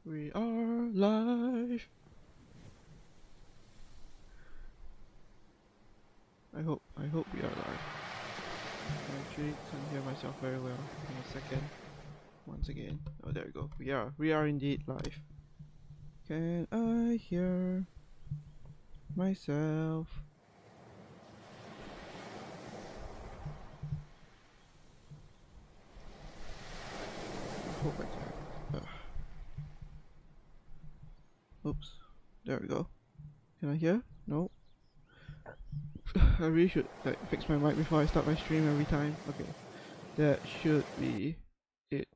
We are live. I hope we are live. I actually can't hear myself very well. In a second. Once again. Oh, there we go. We are indeed live. Can I hear myself? I hope I can. Oops. There we go. Can I hear? No. I really should fix my mic before I start my stream every time. Okay. That should be it.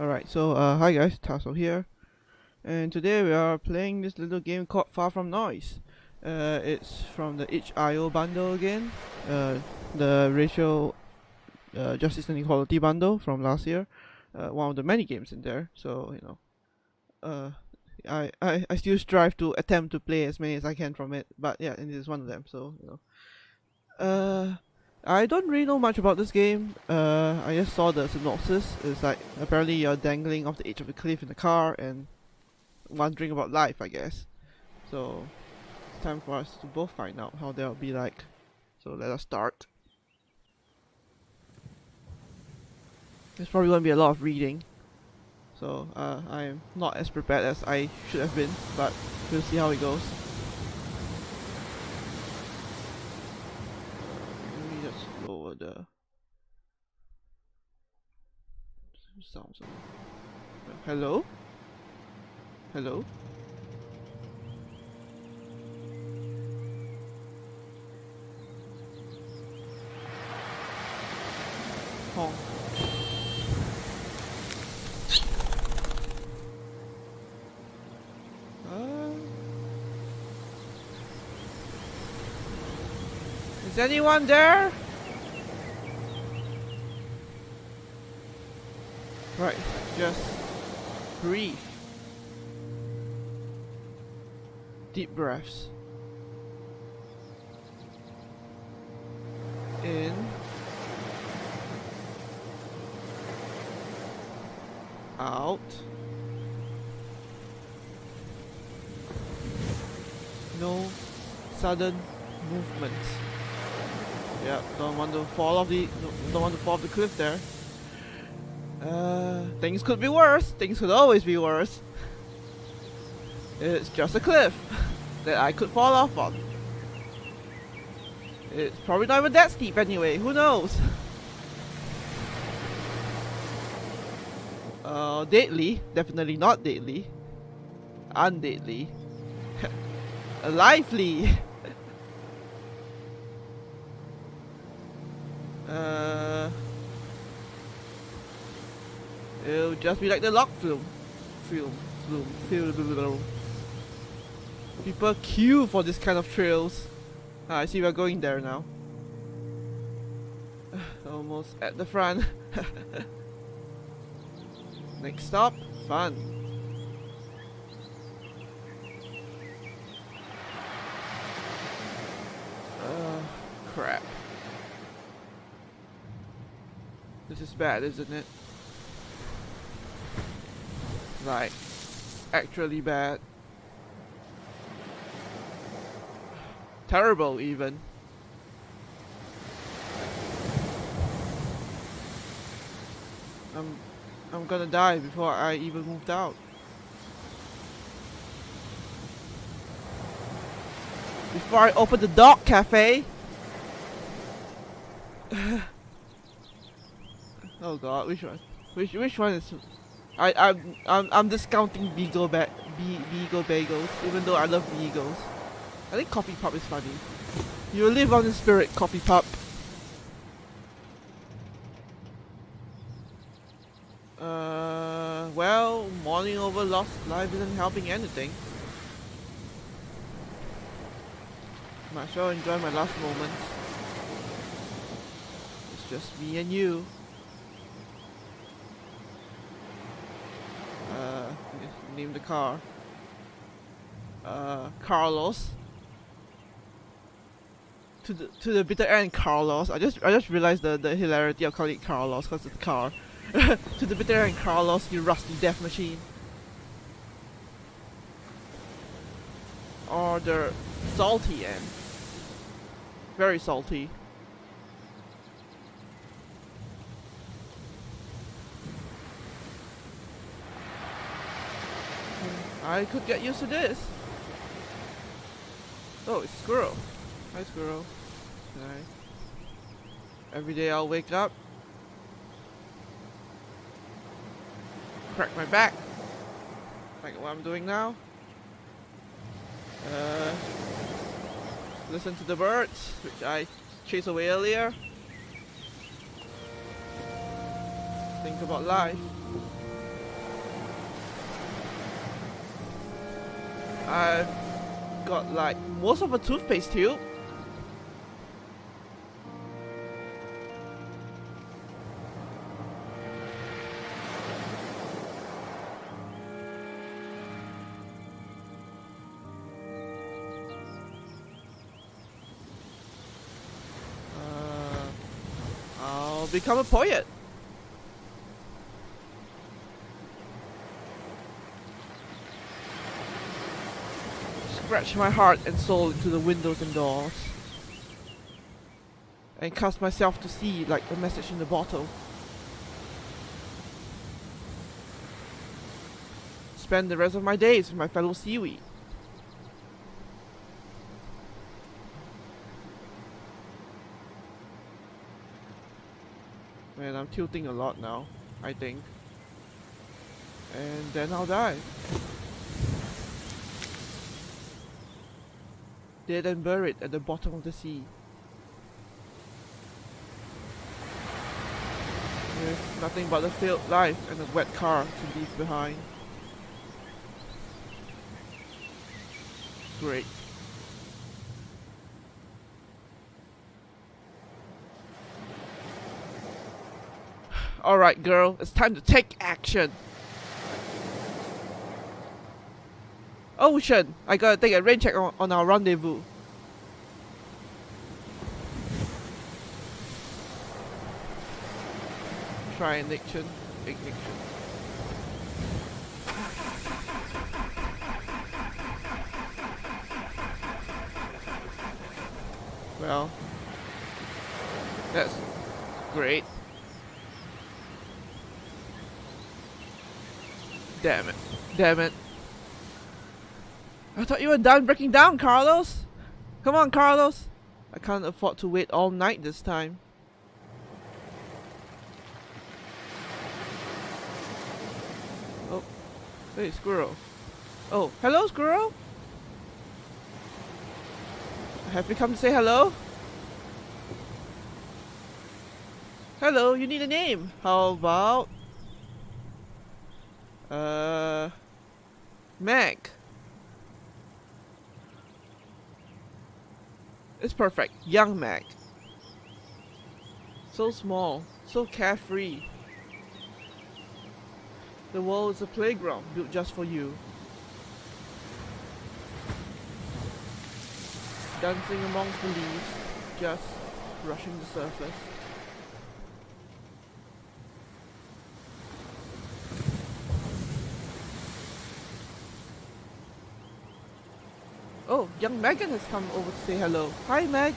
Alright, so hi guys, Tasso here. And today we are playing this little game called Far From Noise. It's from the itch.io bundle again. The racial justice and equality bundle from last year. One of the many games in there. So, you know, I still strive to attempt to play as many as I can from it. But yeah, and this is one of them. So, you know. I don't really know much about this game. I just saw the synopsis. It's like apparently you're dangling off the edge of a cliff in a car and wondering about life, I guess. So it's time for us to both find out how that'll be like. So let us start. There's probably gonna be a lot of reading. So I'm not as prepared as I should have been, but we'll see how it goes. Lower the sounds. Hello? Hello? Honk. Is anyone there? Right, just breathe. Deep breaths. In. Out. No sudden movements. Yeah, don't want to fall off the cliff there. Things could be worse. Things could always be worse. It's just a cliff that I could fall off on. It's probably not even that steep anyway. Who knows? Deadly. Definitely not deadly. Undeadly. Lively. It'll just be like the log flume. People queue for this kind of trails. I see we're going there now. Almost at the front. Next stop, fun. Crap. This is bad, isn't it? Like, actually bad. Terrible, even. I'm gonna die before I even moved out. Before I open the dog cafe. Oh god, which one? Which one is? I'm discounting Beagle bagels, even though I love Beagles. I think Coffee Pup is funny. You live on in spirit, Coffee Pup. Well, mourning over lost life isn't helping anything. Might as well enjoy my last moments. It's just me and you. Name the car. Carlos. To the bitter end, Carlos. I just realized the hilarity of calling it Carlos because it's a car. To the bitter end, Carlos, you rusty death machine. are the salty end. Very salty. I could get used to this. Oh, it's a squirrel. Hi, squirrel. Hi. Every day I'll wake up, crack my back, like what I'm doing now. Listen to the birds, which I chased away earlier. Think about life. I've got like most of a toothpaste tube. I'll become a poet. Scratch my heart and soul into the windows and doors, and cast myself to sea like the message in the bottle. Spend the rest of my days with my fellow seaweed. Man, I'm tilting a lot now, I think. And then I'll die. Dead and buried at the bottom of the sea. With nothing but a failed life and a wet car to leave behind. Great. Alright, girl, it's time to take action. Ocean, I gotta take a rain check on our rendezvous. Try ignition. Well, that's great. Damn it. I thought you were done breaking down, Carlos. Come on, Carlos. I can't afford to wait all night this time. Oh, hey, squirrel. Oh, hello, squirrel. Have you come to say hello? Hello, you need a name. How about Meg? It's perfect. Young Meg. So small, so carefree. The world is a playground built just for you. Dancing amongst the leaves, just brushing the surface. Oh, young Megan has come over to say hello. Hi, Meg.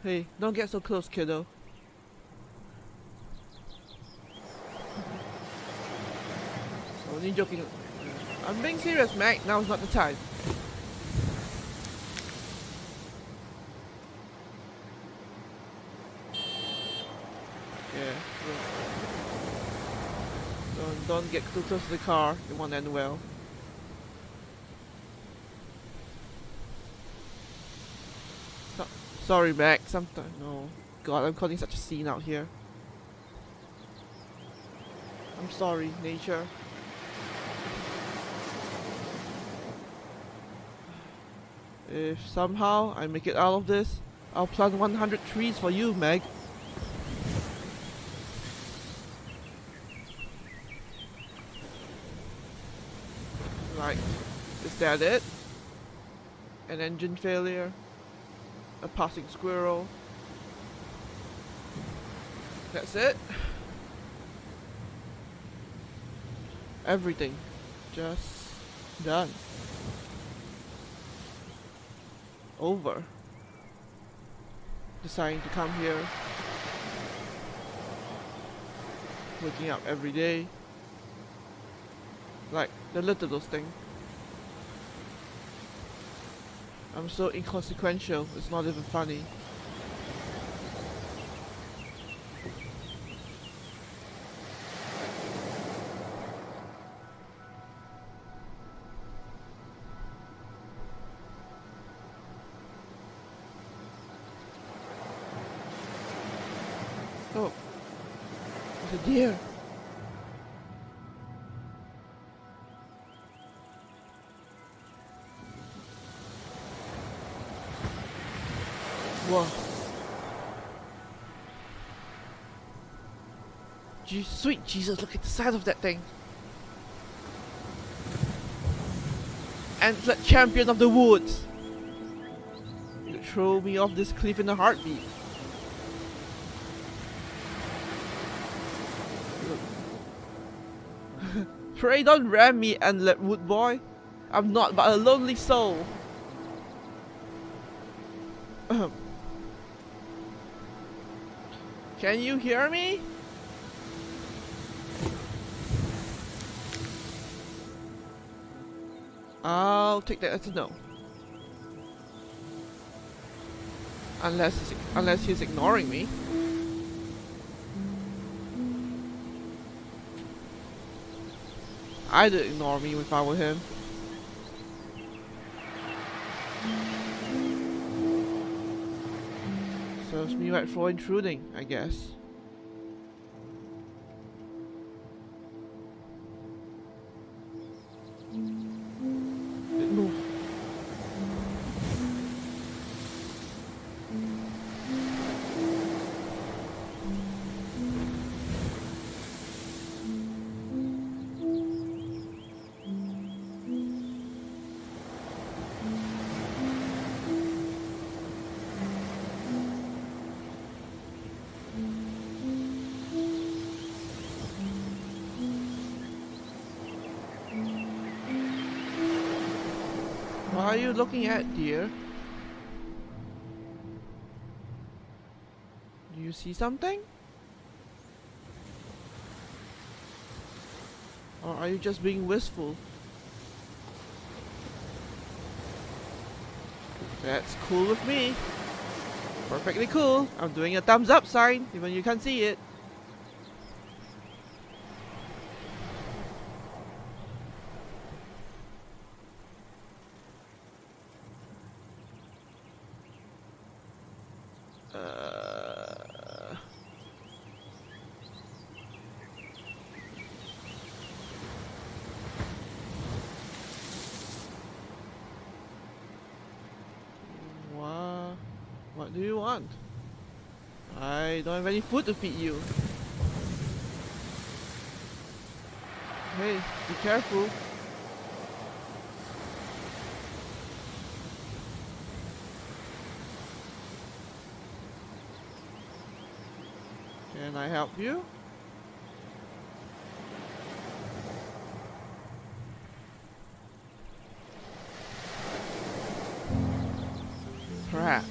Hey, don't get so close, kiddo. Only joking. I'm being serious, Meg. Now is not the time. Yeah. Don't get too close to the car. It won't end well. Sorry, Meg. Sometimes no. God, I'm causing such a scene out here. I'm sorry, nature. If somehow I make it out of this, I'll plant 100 trees for you, Meg. Right, is that it? An engine failure? A passing squirrel? That's it? Everything. Just done. Over. Deciding to come here. Waking up every day. Like the littlest thing. I'm so inconsequential, it's not even funny. Oh, it's a deer. Whoa. Sweet Jesus, look at the size of that thing. Antlet champion of the woods. You could throw me off this cliff in a heartbeat. Pray don't ram me, Antlet wood boy. I'm not but a lonely soul. Can you hear me? I'll take that as a no. Unless he's ignoring me. I'd ignore me if I were him. Serves me right for intruding, I guess. It moved. What are you looking at, dear? Do you see something? Or are you just being wistful? That's cool with me. Perfectly cool. I'm doing a thumbs up sign, even you can't see it. What do you want? I don't have any food to feed you. Hey, be careful. Can I help you? Perhaps.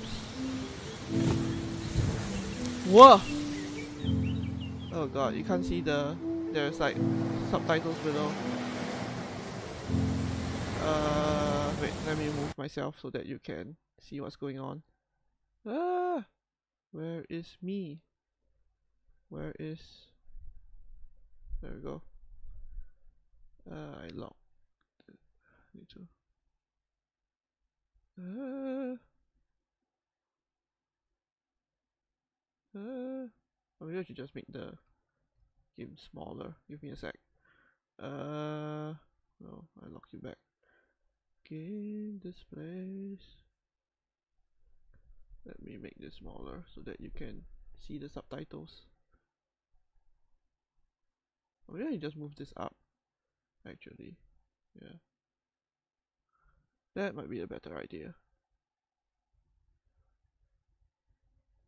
Whoa! Oh god, you can't see there's like subtitles below. Wait, let me move myself so that you can see what's going on. Ah! Where is me? Where is... There we go. I locked. Need to... Oh, maybe I should just make the game smaller. Give me a sec. No, I lock you back. Game displays. Let me make this smaller so that you can see the subtitles. Or maybe I just move this up. Actually, yeah, that might be a better idea.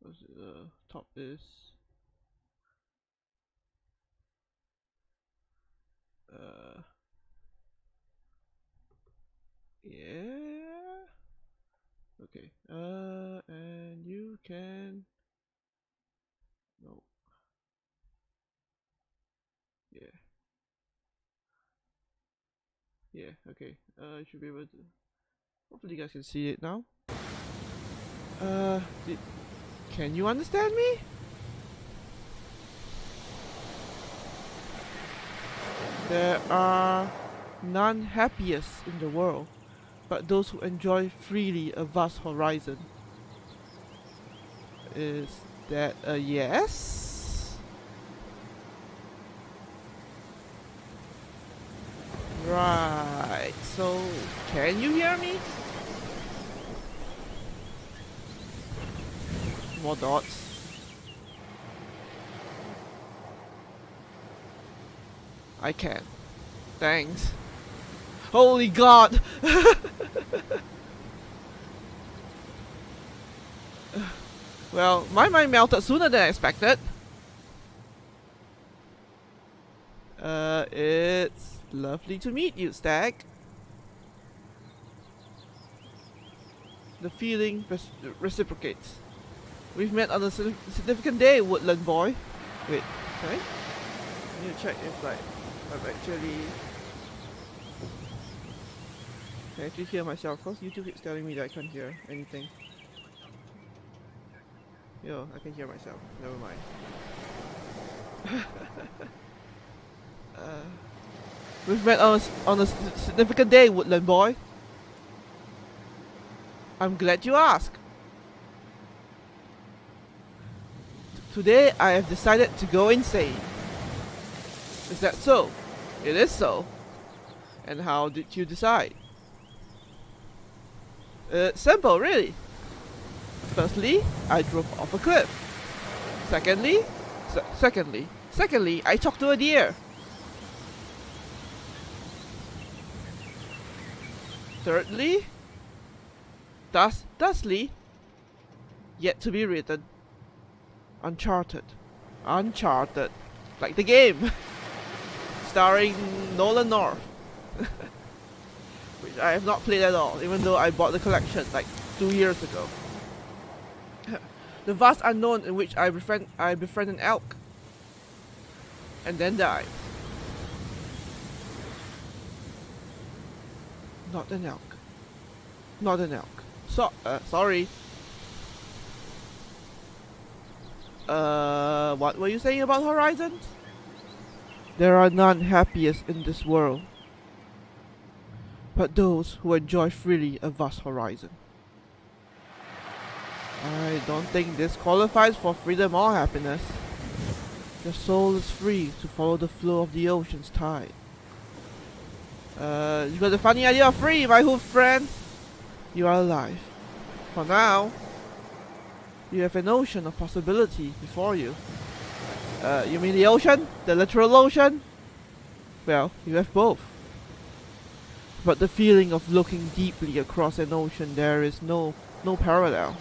The top is Yeah, okay. I should be able to. Hopefully, you guys can see it now. Uh, did, can you understand me? There are none happiest in the world, but those who enjoy freely a vast horizon. Is that a yes? Right, so can you hear me? More dots. I can. Thanks. Holy god! Well, my mind melted sooner than expected. It's lovely to meet you, Stag. The feeling reciprocates. We've met on a significant day, Woodland boy. Wait, okay? I need to check if like I'm actually can actually hear myself, because YouTube keeps telling me that I can't hear anything. Yo, I can hear myself. Never mind. We've met on a significant day, Woodland boy. I'm glad you asked. Today I have decided to go insane. Is that so? It is so. And how did you decide? Simple, really. Firstly, I drove off a cliff. Secondly, I talked to a deer. Thirdly, thusly, yet to be written, Uncharted, like the game, starring Nolan North, which I have not played at all, even though I bought the collection like 2 years ago. The vast unknown in which I befriend an elk, and then die. Not an elk. Sorry. What were you saying about horizons? There are none happiest in this world, but those who enjoy freely a vast horizon. I don't think this qualifies for freedom or happiness. The soul is free to follow the flow of the ocean's tide. You got a funny idea of free, my hoof friend. You are alive. For now, you have an ocean of possibility before you. You mean the ocean? The literal ocean? Well, you have both. But the feeling of looking deeply across an ocean, there is no parallel.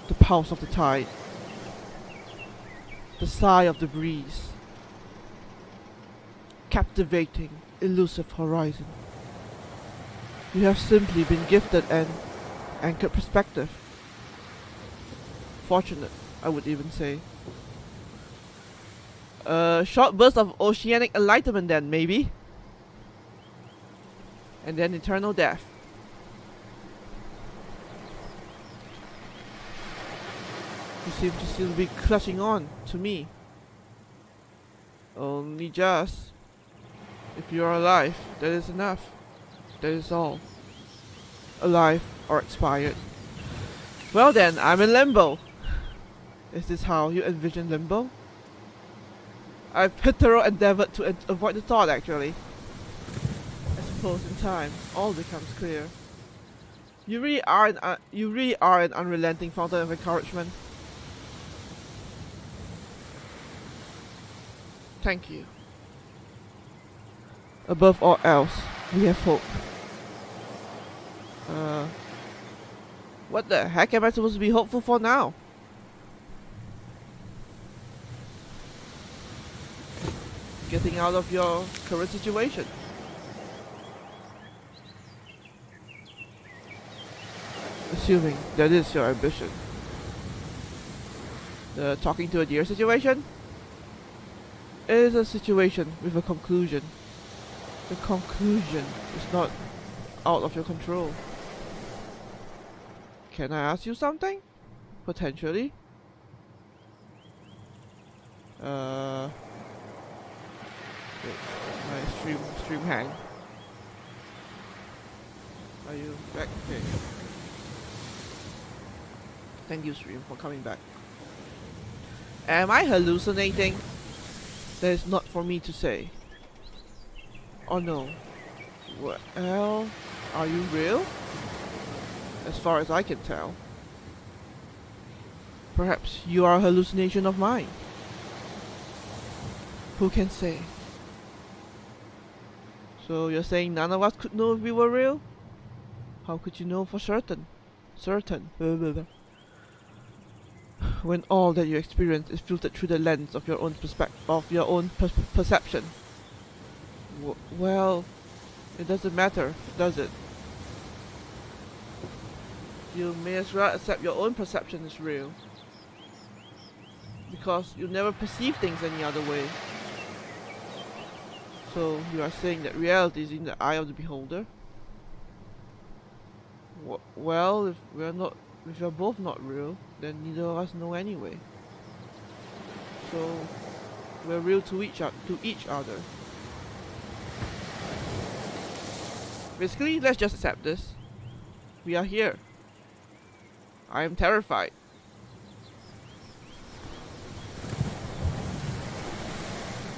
The pulse of the tide, the sigh of the breeze, captivating, elusive horizon. You have simply been gifted an anchored perspective. Fortunate, I would even say. A short burst of oceanic enlightenment then, maybe. And then eternal death. You seem to still be clutching on to me. Only just. If you are alive, that is enough. That is all. Alive or expired. Well then, I'm in limbo. Is this how you envision limbo? I've hitherto endeavored to avoid the thought, actually. I suppose in time, all becomes clear. You really are an unrelenting fountain of encouragement. Thank you. Above all else, we have hope. What the heck am I supposed to be hopeful for now? Getting out of your current situation. Assuming that is your ambition. The talking to a deer situation is a situation with a conclusion. The conclusion is not out of your control. Can I ask you something? Potentially. Wait, my stream hang. Are you back? Okay. Thank you, stream, for coming back. Am I hallucinating? That is not for me to say. Oh no. Well, are you real? As far as I can tell. Perhaps you are a hallucination of mine. Who can say? So you're saying none of us could know if we were real? How could you know for certain? When all that you experience is filtered through the lens of your own perception. Well, it doesn't matter, does it? You may as well accept your own perception is real. Because you never perceive things any other way. So you are saying that reality is in the eye of the beholder? Well, if we're both not real, then neither of us know anyway. So we're real to each other. Basically, let's just accept this. We are here. I am terrified.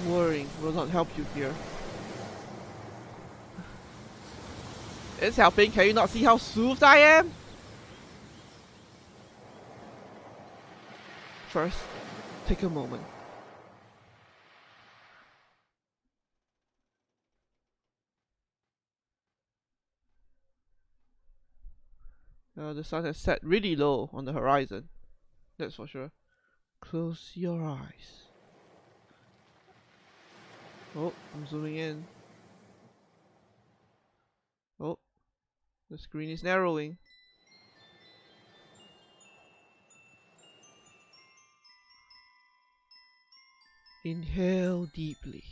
Worrying will not help you here. It's helping. Can you not see how soothed I am? First, take a moment. The sun has set really low on the horizon. That's for sure. Close your eyes. Oh, I'm zooming in. Oh, the screen is narrowing. Inhale deeply.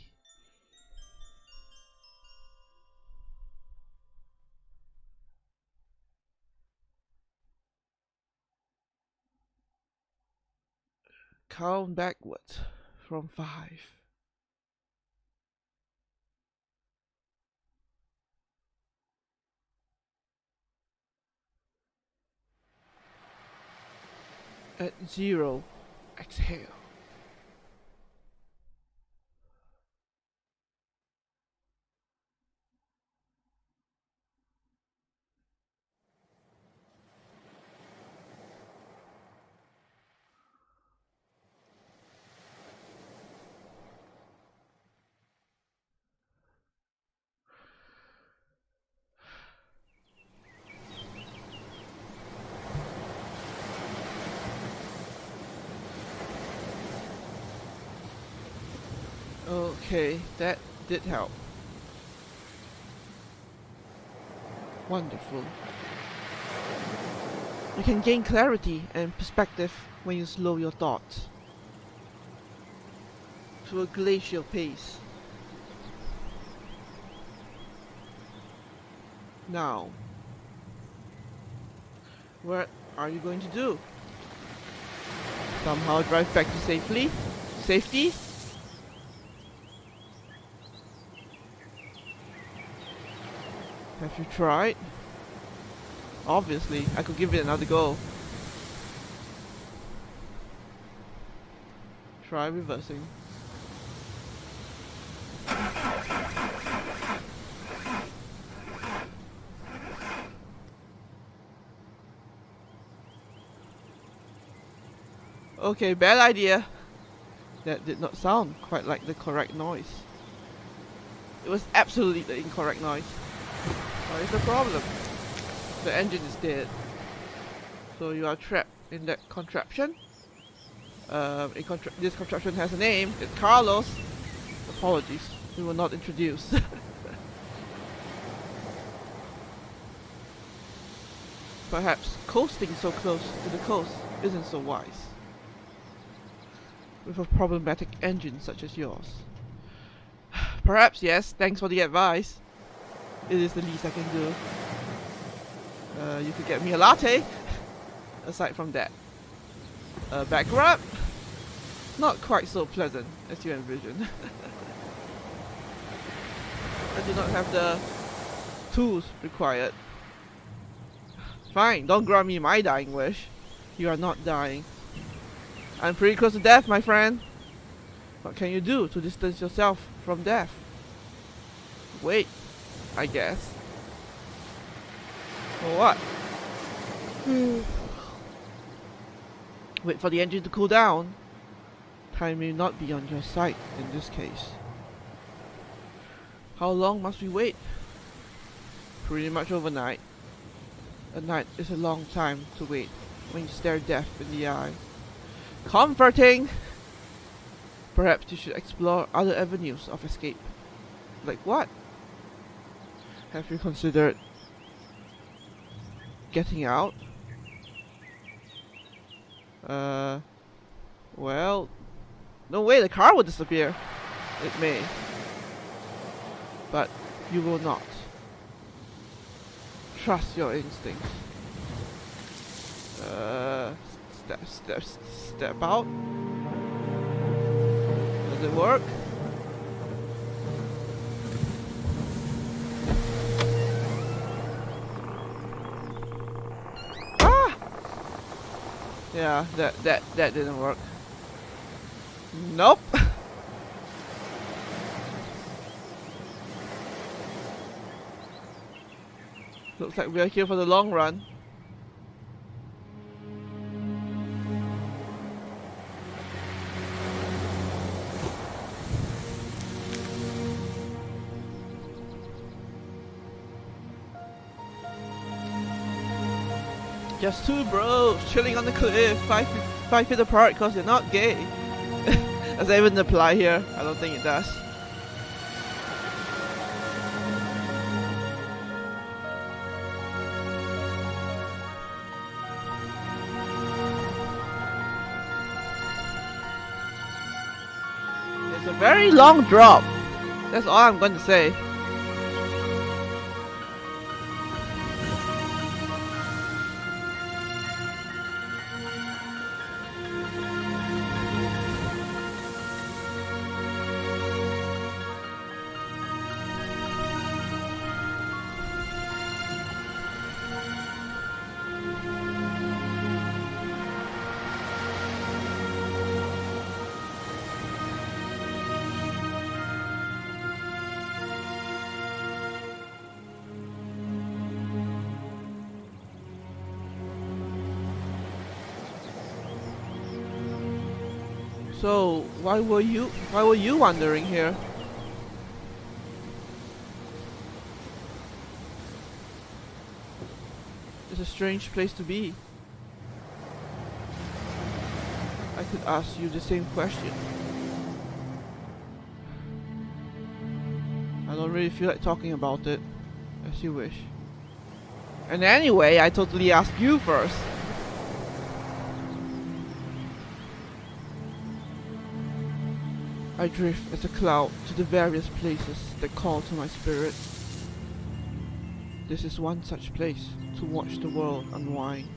Count backwards from 5. At 0, exhale. Okay, that did help. Wonderful. You can gain clarity and perspective when you slow your thoughts to a glacial pace. Now, what are you going to do? Somehow drive back to safety? Have you tried? Obviously, I could give it another go. Try reversing. Okay, bad idea. That did not sound quite like the correct noise. It was absolutely the incorrect noise. What is the problem? The engine is dead. So you are trapped in that contraption. This contraption has a name. It's Carlos. Apologies, we were not introduced. Perhaps coasting so close to the coast isn't so wise. With a problematic engine such as yours. Perhaps yes, thanks for the advice. It is the least I can do. You could get me a latte. Aside from that. Back rub? Not quite so pleasant as you envision. I do not have the tools required. Fine, don't grant me my dying wish. You are not dying. I'm pretty close to death, my friend. What can you do to distance yourself from death? Wait, I guess. For what? Wait for the engine to cool down. Time may not be on your side in this case. How long must we wait? Pretty much overnight. A night is a long time to wait when you stare death in the eye. Comforting! Perhaps you should explore other avenues of escape. Like what? Have you considered getting out? Well, no way the car will disappear. It may. But you will not. Trust your instincts. Step out. Does it work? Ah! Yeah, that didn't work. Nope. Looks like we're here for the long run. Just two bros chilling on the cliff, 5 feet apart because they're not gay. Does that even apply here? I don't think it does. It's a very long drop. That's all I'm going to say. So, why were you wandering here? It's a strange place to be. I could ask you the same question. I don't really feel like talking about it, as you wish. And anyway, I totally asked you first. I drift as a cloud to the various places that call to my spirit. This is one such place to watch the world unwind.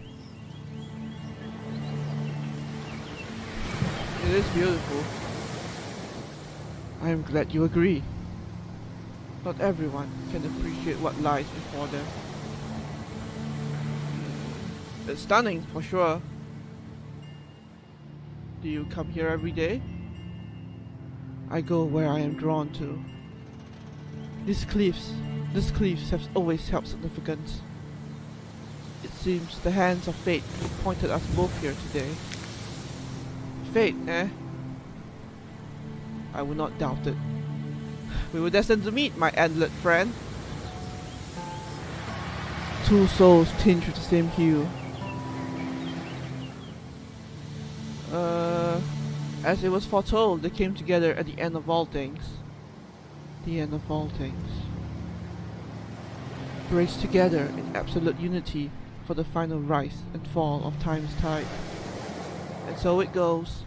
It is beautiful. I am glad you agree. Not everyone can appreciate what lies before them. It's stunning for sure. Do you come here every day? I go where I am drawn to. These cliffs have always held significance. It seems the hands of fate pointed us both here today. Fate, eh? I will not doubt it. We were destined to meet, my antlered friend. Two souls tinged with the same hue. As it was foretold, they came together at the end of all things. The end of all things. Braced together in absolute unity for the final rise and fall of time's tide. And so it goes.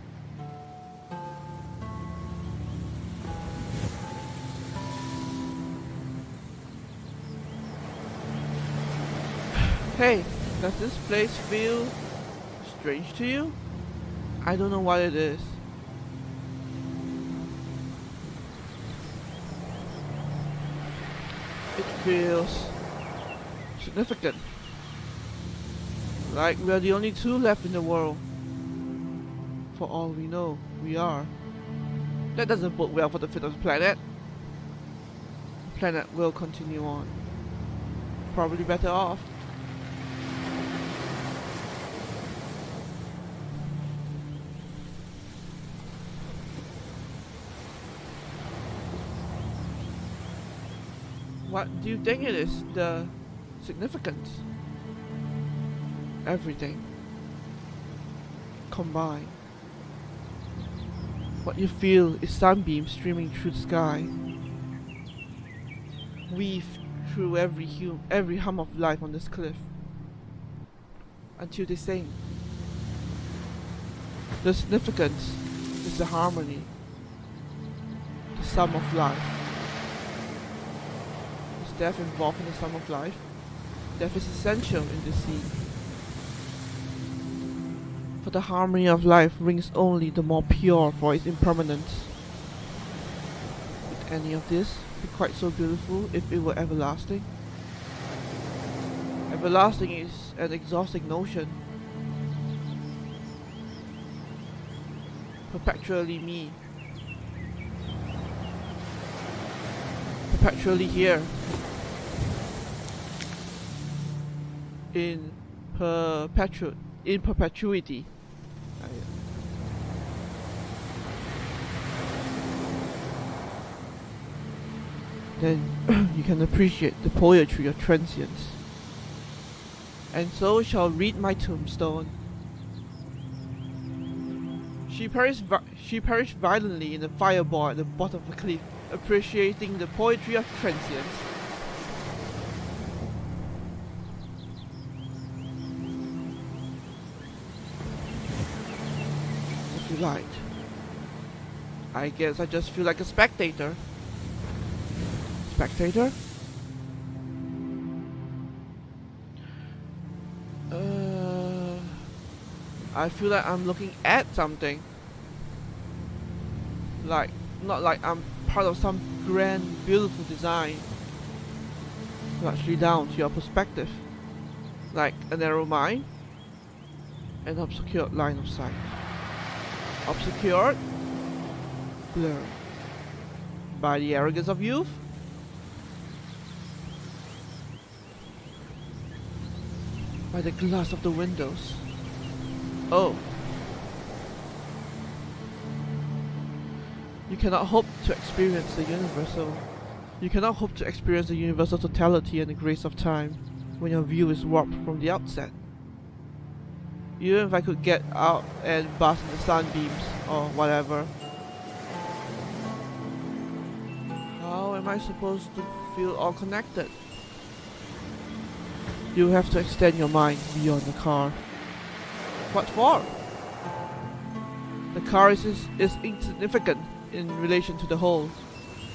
Hey, does this place feel strange to you? I don't know what it is. It feels significant. Like we are the only two left in the world. For all we know, we are. That doesn't bode well for the fate of the planet. The planet will continue on. Probably better off. What do you think it is? The significance? Everything combined. What you feel is sunbeams streaming through the sky, weave through every hum of life on this cliff, until they sing. The significance is the harmony, the sum of life. Is death involved in the sum of life? Death is essential in this scene. For the harmony of life rings only the more pure for its impermanence. Would any of this be quite so beautiful if it were everlasting? Everlasting is an exhausting notion. Perpetually me. Perpetually here. In perpetuity. Then you can appreciate the poetry of transience. And so shall read my tombstone. She perished violently in a fireball at the bottom of the cliff, appreciating the poetry of transience. If you like. I guess I just feel like a spectator. Spectator? I feel like I'm looking at something. Like, not like I'm part of some grand, beautiful design. Largely down to your perspective. Like a narrow mind, an obscured line of sight. Obscured, blurred by the arrogance of youth. By the glass of the windows. Oh. You cannot hope to experience the universal. You cannot hope to experience the universal totality and the grace of time when your view is warped from the outset. Even if I could get out and bask in the sunbeams or whatever, how am I supposed to feel all connected? You have to extend your mind beyond the car. What for? The car is insignificant in relation to the whole.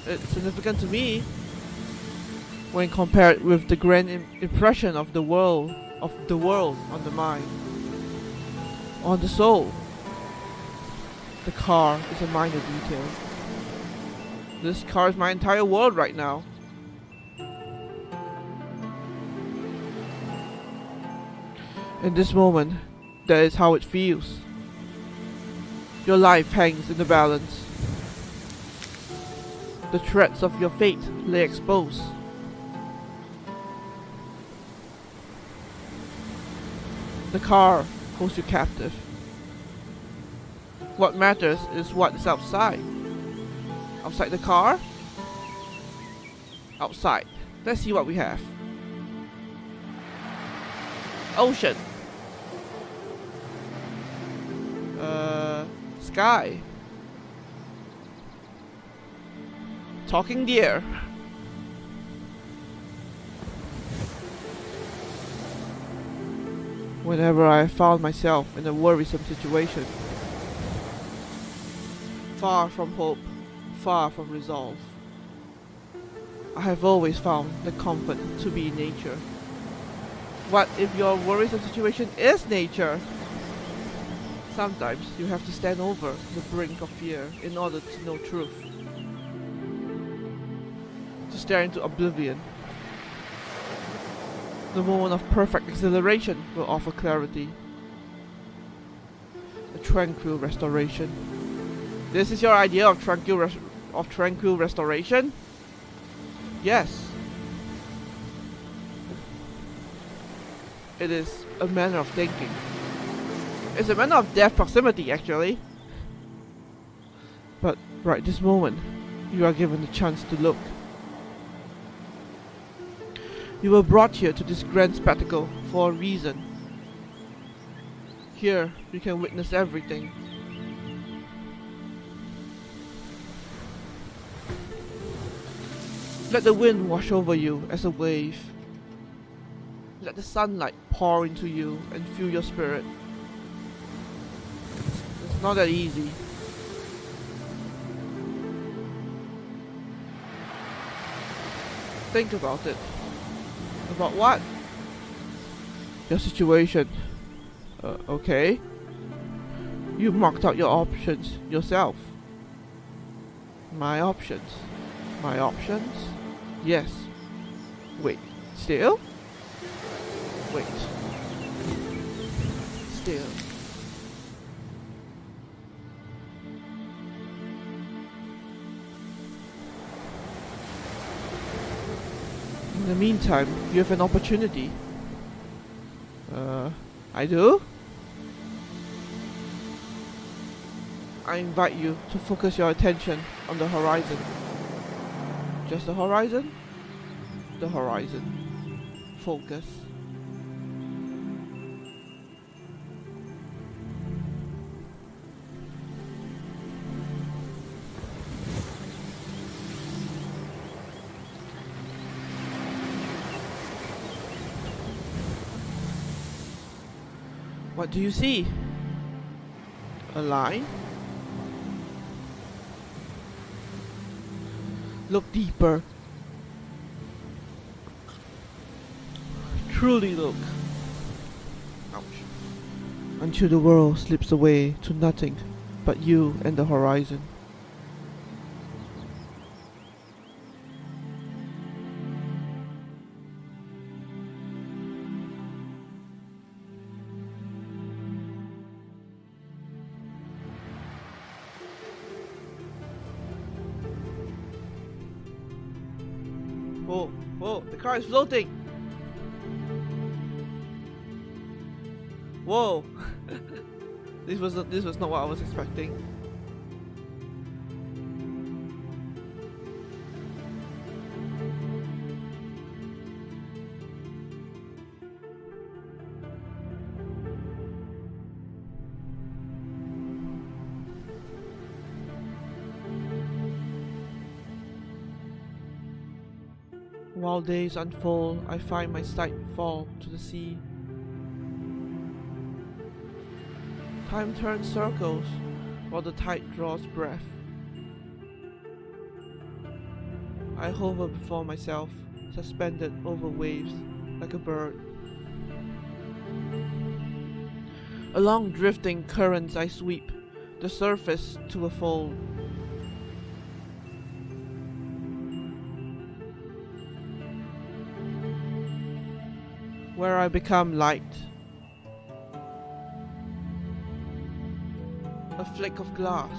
It's significant to me when compared with the grand impression of the world on the mind, on the soul. The car is a minor detail. This car is my entire world right now. In this moment, that is how it feels. Your life hangs in the balance. The threads of your fate lay exposed. The car holds you captive. What matters is what is outside. Outside the car? Outside. Let's see what we have. Ocean. Sky. Talking deer. Whenever I found myself in a worrisome situation, far from hope, far from resolve, I have always found the comfort to be in nature. What if your worrisome situation is nature? Sometimes you have to stand over the brink of fear in order to know truth. To stare into oblivion. The moment of perfect exhilaration will offer clarity. A tranquil restoration. This is your idea of tranquil restoration? Yes. It is a manner of thinking. It's a manner of death proximity, actually. But right this moment, you are given the chance to look. You were brought here to this grand spectacle for a reason. Here, you can witness everything. Let the wind wash over you as a wave. Let the sunlight pour into you and fuel your spirit. It's not that easy. Think about it. About what? Your situation. Okay. You've marked out your options yourself. My options. My options? Yes. Wait. Still? Wait. Still. In the meantime, you have an opportunity. I do? I invite you to focus your attention on the horizon. Just the horizon? The horizon. Focus. What do you see? A line? Look deeper. Truly look. Ouch. Until the world slips away to nothing but you and the horizon. Whoa, whoa, the car is floating! Whoa! This was not what I was expecting. While days unfold, I find my sight fall to the sea. Time turns circles while the tide draws breath. I hover before myself, suspended over waves like a bird. Along drifting currents I sweep, the surface to a fold. Where I become light. A flick of glass.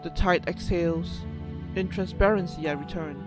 The tide exhales. In transparency I return.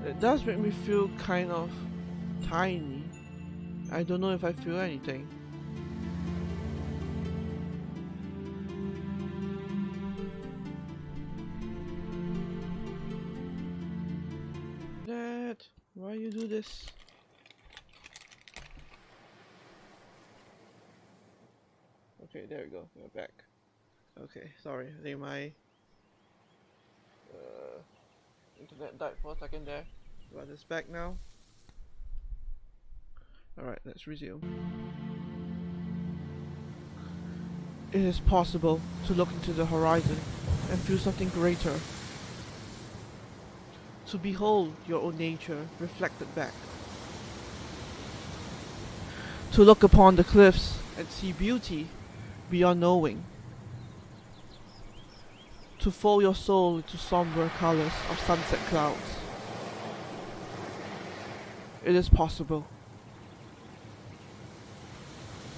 It does make me feel kind of tiny. I don't know if I feel anything. Dad, Why you do this? Okay, there we go. We're back. Okay, sorry. I think my internet died for a second there. But it's back now. Alright, let's resume. It is possible to look into the horizon and feel something greater. To behold your own nature reflected back. To look upon the cliffs and see beauty beyond knowing. To fold your soul into somber colors of sunset clouds. It is possible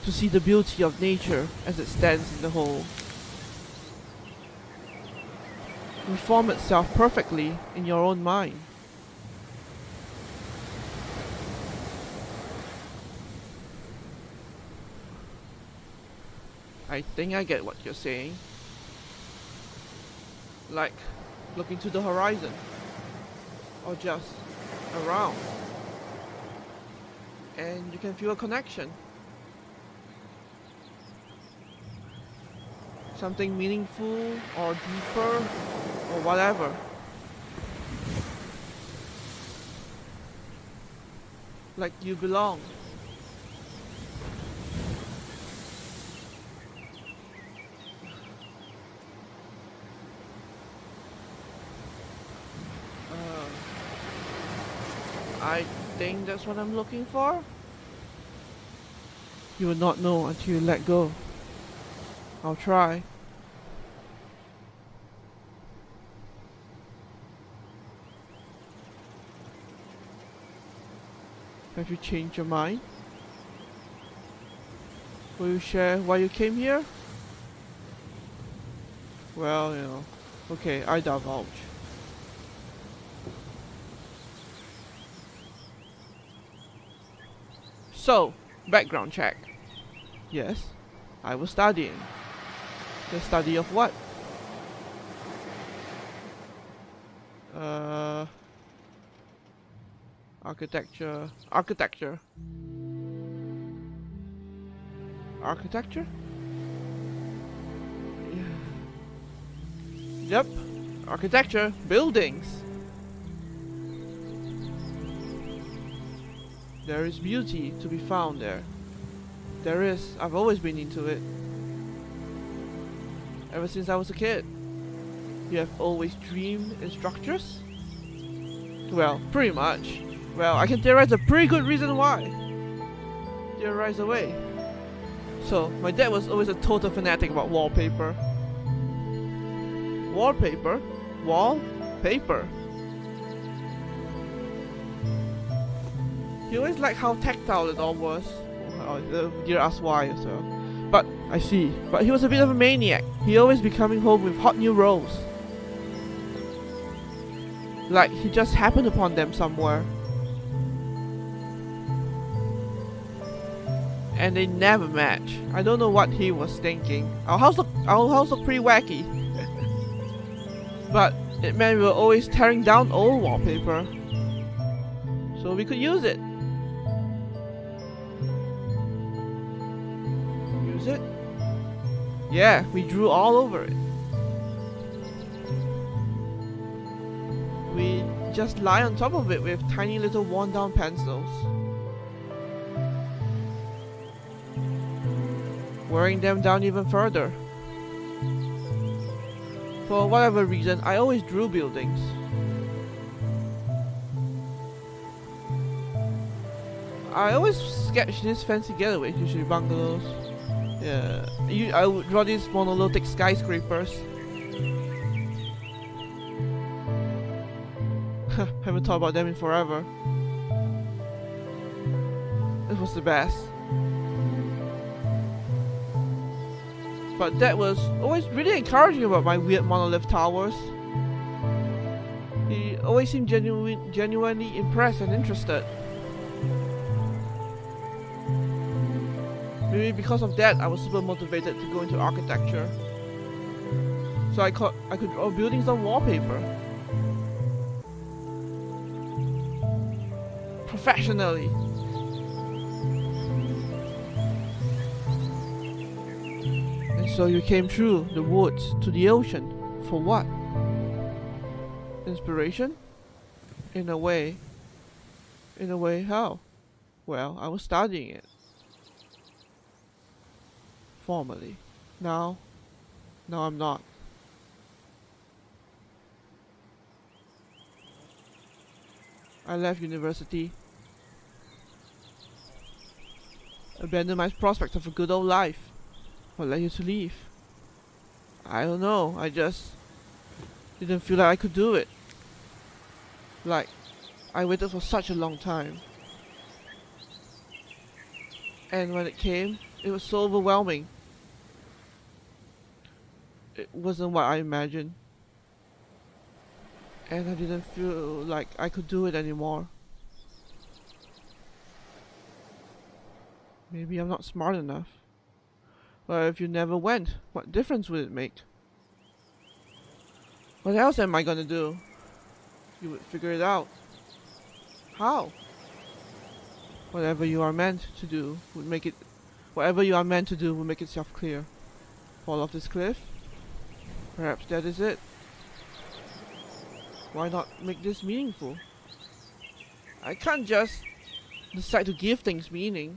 to see the beauty of nature as it stands in the whole. Reform itself perfectly in your own mind. I think I get what you're saying. Like looking to the horizon, or just around, and you can feel a connection. Something meaningful or deeper or whatever. Like you belong. I think that's what I'm looking for. You will not know until you let go. I'll try. Have you changed your mind? Will you share why you came here? Well, you know. Okay, I divulge. So, background check. Yes, I was studying. The study of what? Architecture. Architecture? Yeah. Yep. Architecture. Buildings. There is beauty to be found there. There is. I've always been into it. Ever since I was a kid. You have always dreamed in structures? Well, pretty much. Well, I can theorize a pretty good reason why. Theorize away. So, my dad was always a total fanatic about wallpaper. Wallpaper? Wallpaper. He always liked how tactile it all was. You ask why, so. But, I see. But he was a bit of a maniac. He always be coming home with hot new rolls. Like he just happened upon them somewhere. And they never match. I don't know what he was thinking. Our house looked pretty wacky. But it meant we were always tearing down old wallpaper. So we could use it. Use it? Yeah, we drew all over it. We just lie on top of it with tiny little worn down pencils. Wearing them down even further. For whatever reason, I always drew buildings. I always sketch these fancy getaways, usually bungalows. Yeah, I would draw these monolithic skyscrapers. Haven't thought about them in forever. It was the best. But Dad was always really encouraging about my weird monolith towers. He always seemed genuinely impressed and interested. Maybe because of that, I was super motivated to go into architecture. So I could draw buildings on wallpaper. professionally. And so you came through the woods to the ocean. For what? Inspiration? In a way. In a way, how? Well, I was studying it. Formally. Now I'm not. I left university. Abandoned my prospect of a good old life. What led you to leave? I don't know, I just didn't feel like I could do it. Like, I waited for such a long time. And when it came, it was so overwhelming. It wasn't what I imagined. And I didn't feel like I could do it anymore. Maybe I'm not smart enough. But if you never went, what difference would it make? What else am I gonna do? You would figure it out. How? Whatever you are meant to do would make it. Whatever you are meant to do will make itself clear. Fall off this cliff? Perhaps that is it. Why not make this meaningful? I can't just decide to give things meaning.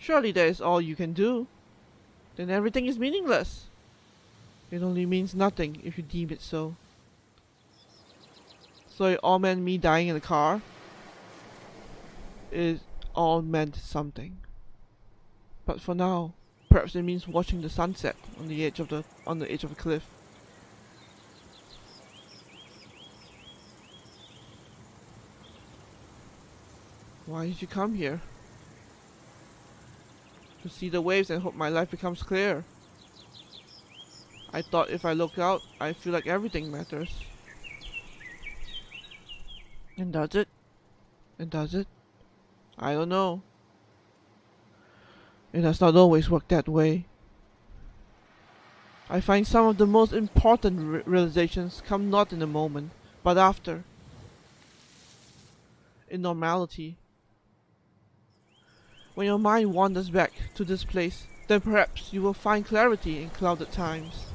Surely that is all you can do. Then everything is meaningless. It only means nothing if you deem it so. So it all meant me dying in a car? It all meant something. But for now, perhaps it means watching the sunset on the edge of a cliff. Why did you come here? To see the waves and hope my life becomes clear. I thought if I look out, I feel like everything matters. And does it? And does it? I don't know. It has not always worked that way. I find some of the most important realizations come not in the moment, but after. In normality. When your mind wanders back to this place, then perhaps you will find clarity in clouded times.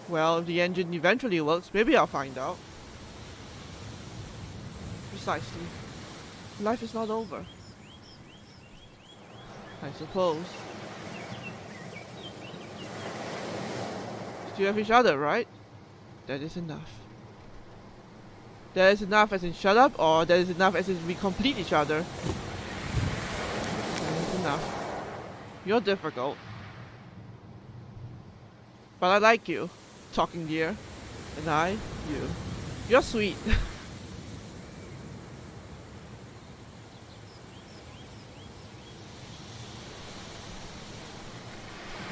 Well, if the engine eventually works, maybe I'll find out. Precisely. Life is not over. I suppose. Still have each other, right? That is enough. That is enough as in shut up, or that is enough as in we complete each other? That is enough. You're difficult. But I like you, talking dear. And I, you. You're sweet.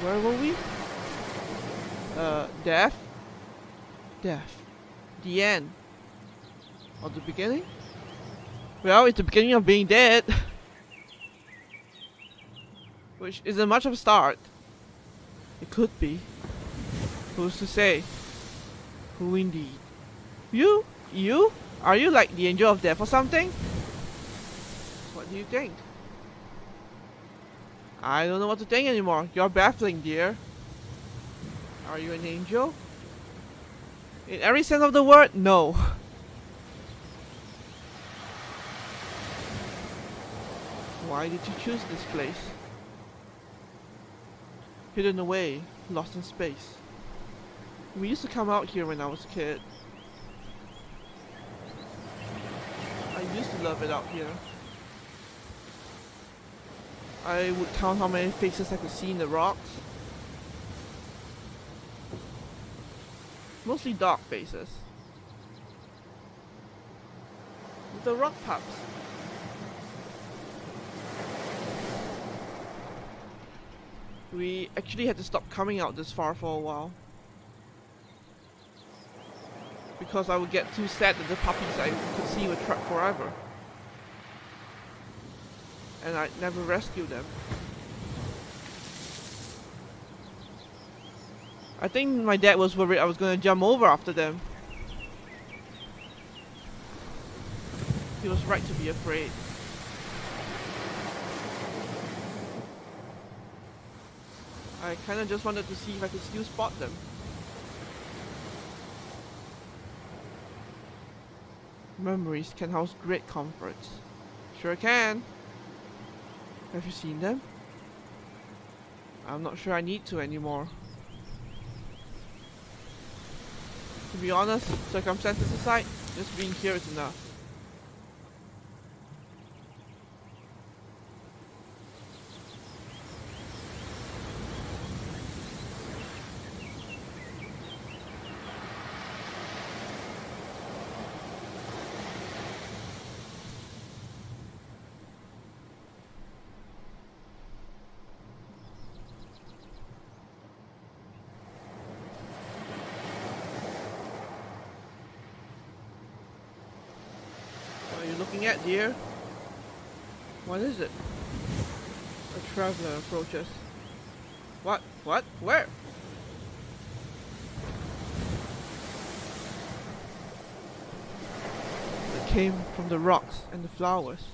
Where were we? Death? Death. The end. Or the beginning? Well, it's the beginning of being dead. Which isn't much of a start. It could be. Who's to say? Who indeed? You? You? Are you like the angel of death or something? What do you think? I don't know what to think anymore. You're baffling, dear. Are you an angel? In every sense of the word, no. Why did you choose this place? Hidden away, lost in space. We used to come out here when I was a kid. I used to love it out here. I would count how many faces I could see in the rocks. Mostly dark faces. The rock pups. We actually had to stop coming out this far for a while. Because I would get too sad that the puppies I could see were trapped forever. And I'd never rescue them. I think my dad was worried I was gonna jump over after them. He was right to be afraid. I kinda just wanted to see if I could still spot them. Memories can house great comforts. Sure can. Have you seen them? I'm not sure I need to anymore. To be honest, circumstances aside, just being here is enough. What are you looking at, dear? What is it? A traveler approaches. What? What? Where? It came from the rocks and the flowers.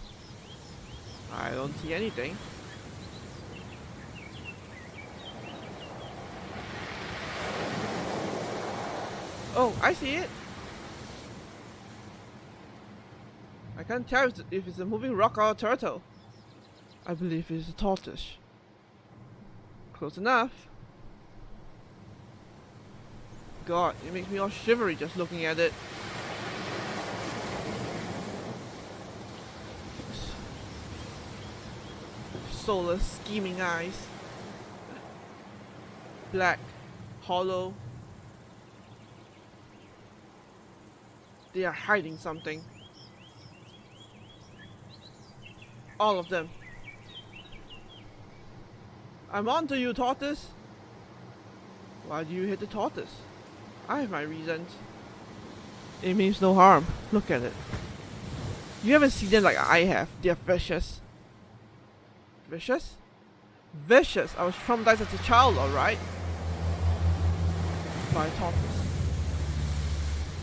I don't see anything. Oh, I see it. I can't tell if it's a moving rock or a turtle. I believe it's a tortoise. Close enough. God, it makes me all shivery just looking at it. Soulless, scheming eyes. Black, hollow. They are hiding something. All of them. I'm on to you, tortoise. Why do you hit the tortoise? I have my reasons. It means no harm. Look at it. You haven't seen them like I have. They're vicious. Vicious? Vicious. I was traumatized as a child, alright? By a tortoise.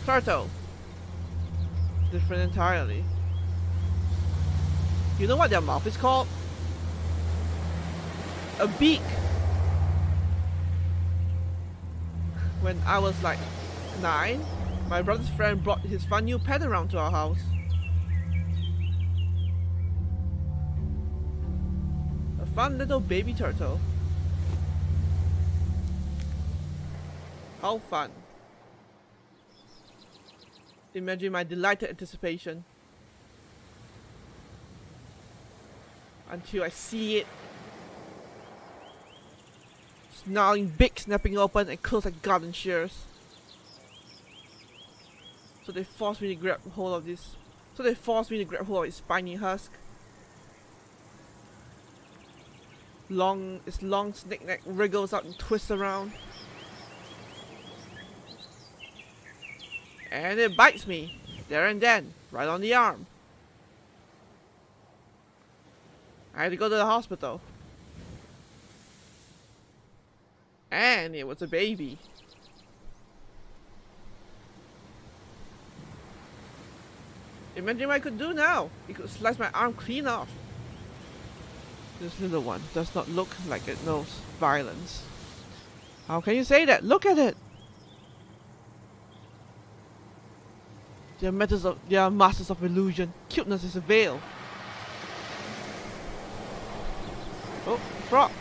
Turtle. Different entirely. You know what their mouth is called? A beak. When I was like 9, my brother's friend brought his fun new pet around to our house. A fun little baby turtle. How fun. Imagine my delighted anticipation. Until I see it. Snarling beak snapping open and closed like garden shears. So they forced me to grab hold of this. So they forced me to grab hold of its spiny husk. Its long snake neck wriggles out and twists around. And it bites me, there and then, right on the arm. I had to go to the hospital. And it was a baby. Imagine what I could do now. It could slice my arm clean off. This little one does not look like it knows violence. How can you say that? Look at it! They are masters of illusion. Cuteness is a veil. Oh, frog!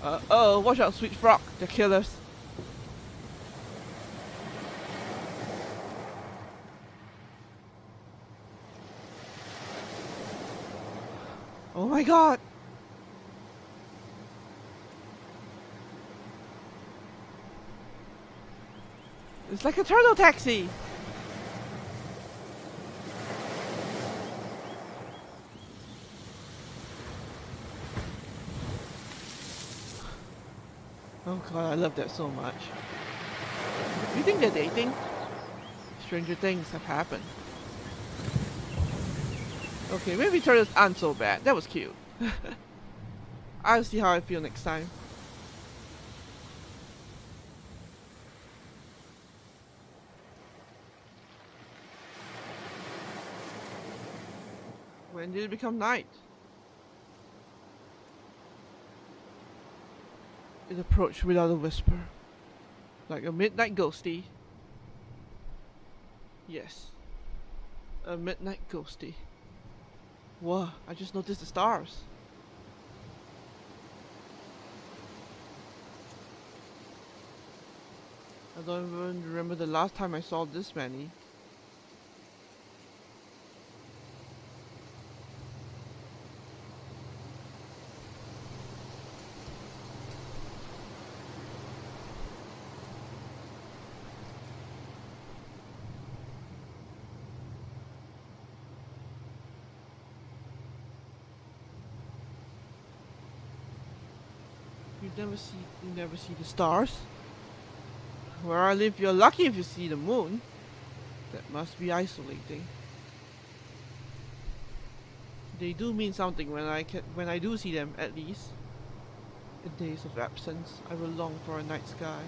Oh, watch out, sweet frog. They're killers. Oh my god! It's like a turtle taxi! Oh god, I love that so much. You think they're dating? Stranger things have happened. Okay, maybe turtles aren't so bad. That was cute. I'll see how I feel next time. When did it become night? It approached without a whisper, like a midnight ghostie. Yes, a midnight ghostie. Whoa, I just noticed the stars. I don't even remember the last time I saw this many. You never see the stars. Where I live, you're lucky if you see the moon. That must be isolating. They do mean something when I do see them, at least. In days of absence, I will long for a night sky.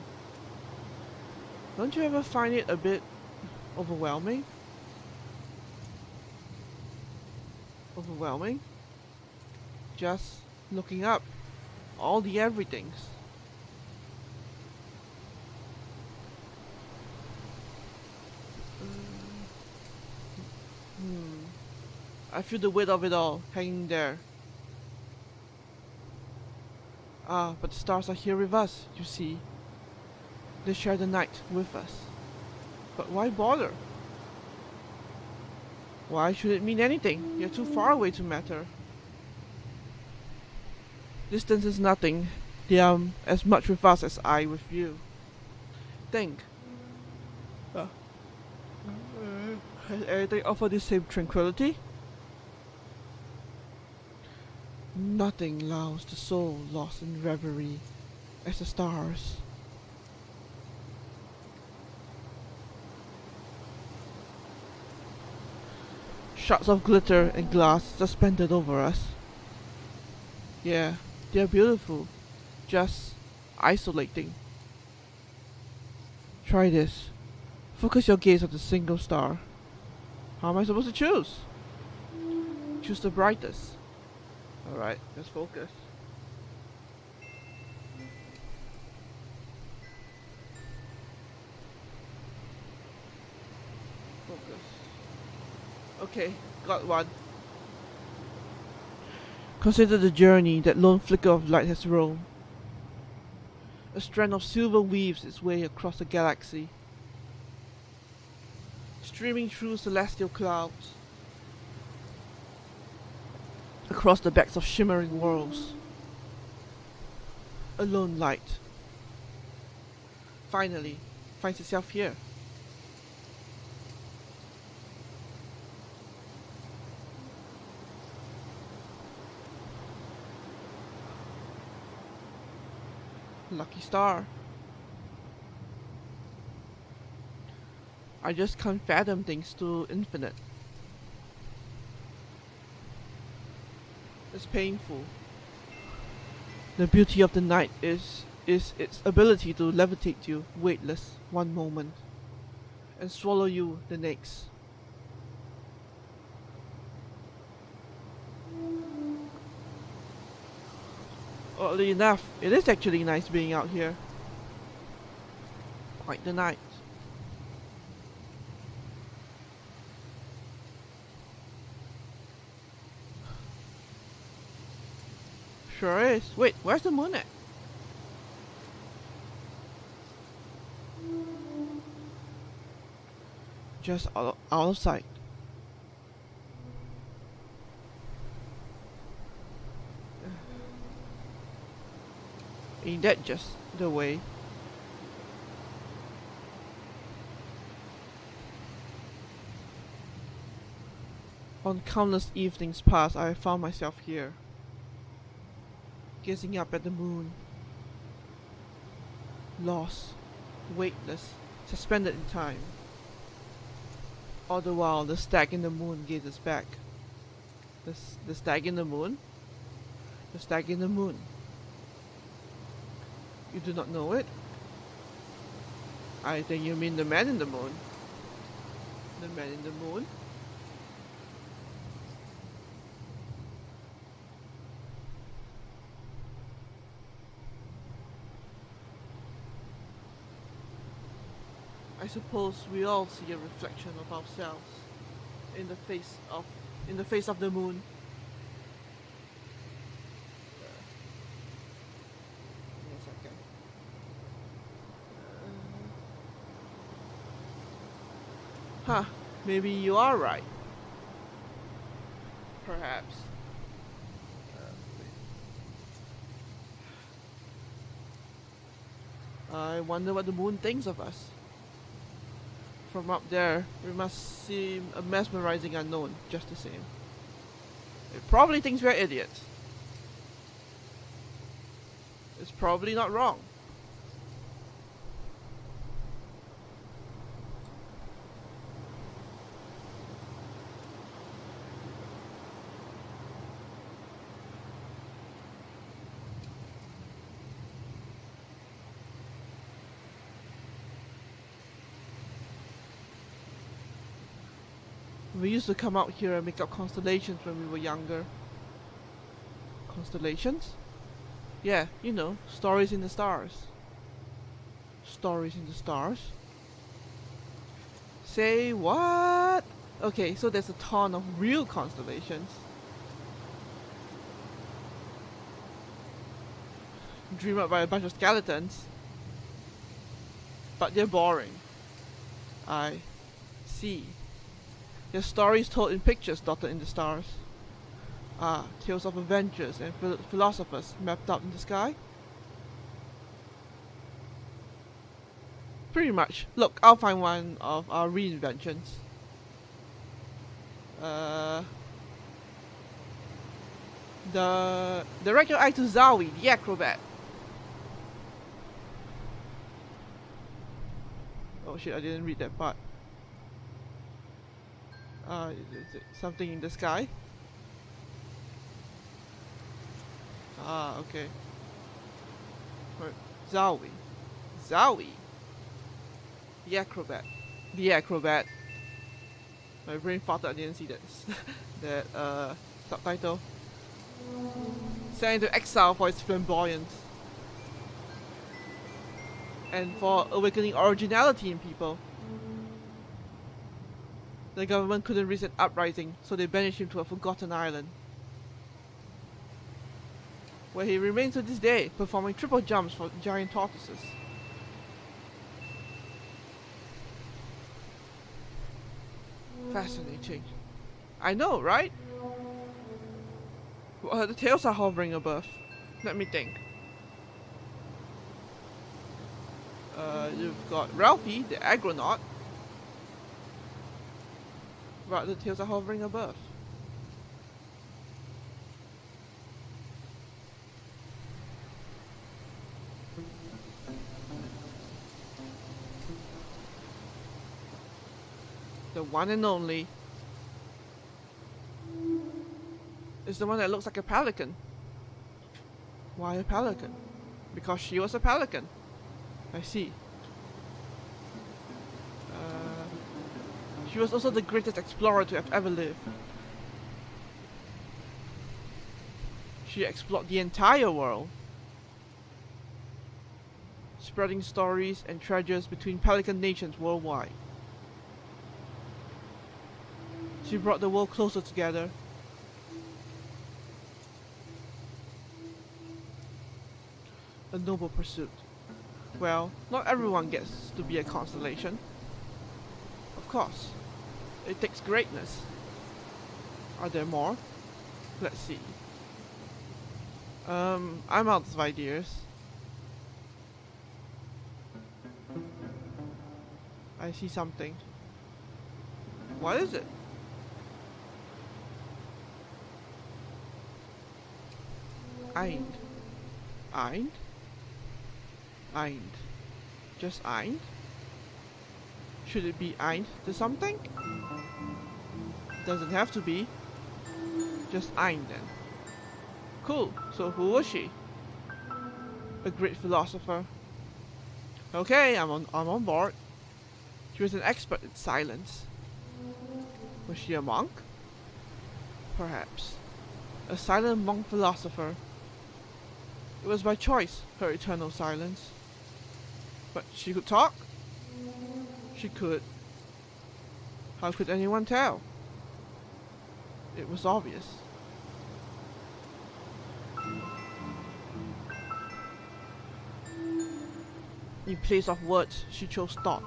Don't you ever find it a bit overwhelming? Overwhelming? Just looking up. All the everythings. I feel the weight of it all hanging there. Ah, but the stars are here with us, you see. They share the night with us. But why bother? Why should it mean anything? You're too far away to matter. Distance is nothing. They are as much with us as I with you. Think. Has everything offer the same tranquility? Nothing lulls the soul lost in reverie as the stars. Shards of glitter and glass suspended over us. Yeah, they're beautiful. Just isolating. Try this. Focus your gaze on a single star. How am I supposed to choose? Choose the brightest. Alright, let's focus. Focus. Okay, got one. Consider the journey that lone flicker of light has roamed. A strand of silver weaves its way across the galaxy, streaming through celestial clouds, across the backs of shimmering worlds. A lone light finally finds itself here. Lucky star. I just can't fathom things too infinite. It's painful. The beauty of the night is its ability to levitate you weightless one moment and swallow you the next. Oddly enough, it is actually nice being out here. Quite the night. Sure is. Wait, where's the moon at? Just out of sight. Ain't that just the way? On countless evenings past, I have found myself here, gazing up at the moon, lost, weightless, suspended in time. All the while, the stag in the moon gazes back. The stag in the moon? The stag in the moon. You do not know it? I think you mean the man in the moon. The man in the moon? I suppose we all see a reflection of ourselves in the face of the moon. Give me a second. Huh, maybe you are right. Perhaps. I wonder what the moon thinks of us. From up there, we must seem a mesmerizing unknown, just the same. It probably thinks we're idiots. It's probably not wrong. We used to come out here and make up constellations when we were younger. Constellations? Yeah, you know, stories in the stars. Stories in the stars? Say what? Okay, so there's a ton of real constellations. Dreamed up by a bunch of skeletons. But they're boring. I see. Their stories told in pictures dotted in the stars. Ah, tales of adventures and philosophers mapped out in the sky? Pretty much. Look, I'll find one of our reinventions. Direct your eye to Zowie, the acrobat. Oh shit, I didn't read that part. Is it something in the sky? Ah, okay. Right. Zowie. Zowie. The acrobat. The acrobat. My brain farted, I didn't see that subtitle. Sent into exile for its flamboyance. And for awakening originality in people. The government couldn't reach an uprising, so they banished him to a forgotten island, where he remains to this day, performing triple jumps for giant tortoises. Fascinating. I know, right? Well, the tails are hovering above. Let me think. You've got Ralphie, the agronaut. But the tails are hovering above. The one and only is the one that looks like a pelican. Why a pelican? Because she was a pelican. I see. She was also the greatest explorer to have ever lived. She explored the entire world, spreading stories and treasures between pelican nations worldwide. She brought the world closer together. A noble pursuit. Well, not everyone gets to be a constellation. Of course. It takes greatness. Are there more? Let's see. I'm out of ideas. I see something. What is it? Eind. Eind? Eind. Just Eind? Should it be Eind to something? Doesn't have to be. Just Eind then. Cool, so who was she? A great philosopher. Okay, I'm on board. She was an expert in silence. Was she a monk? Perhaps. A silent monk philosopher. It was by choice, her eternal silence. But she could talk? She could. How could anyone tell? It was obvious. In place of words, she chose thought.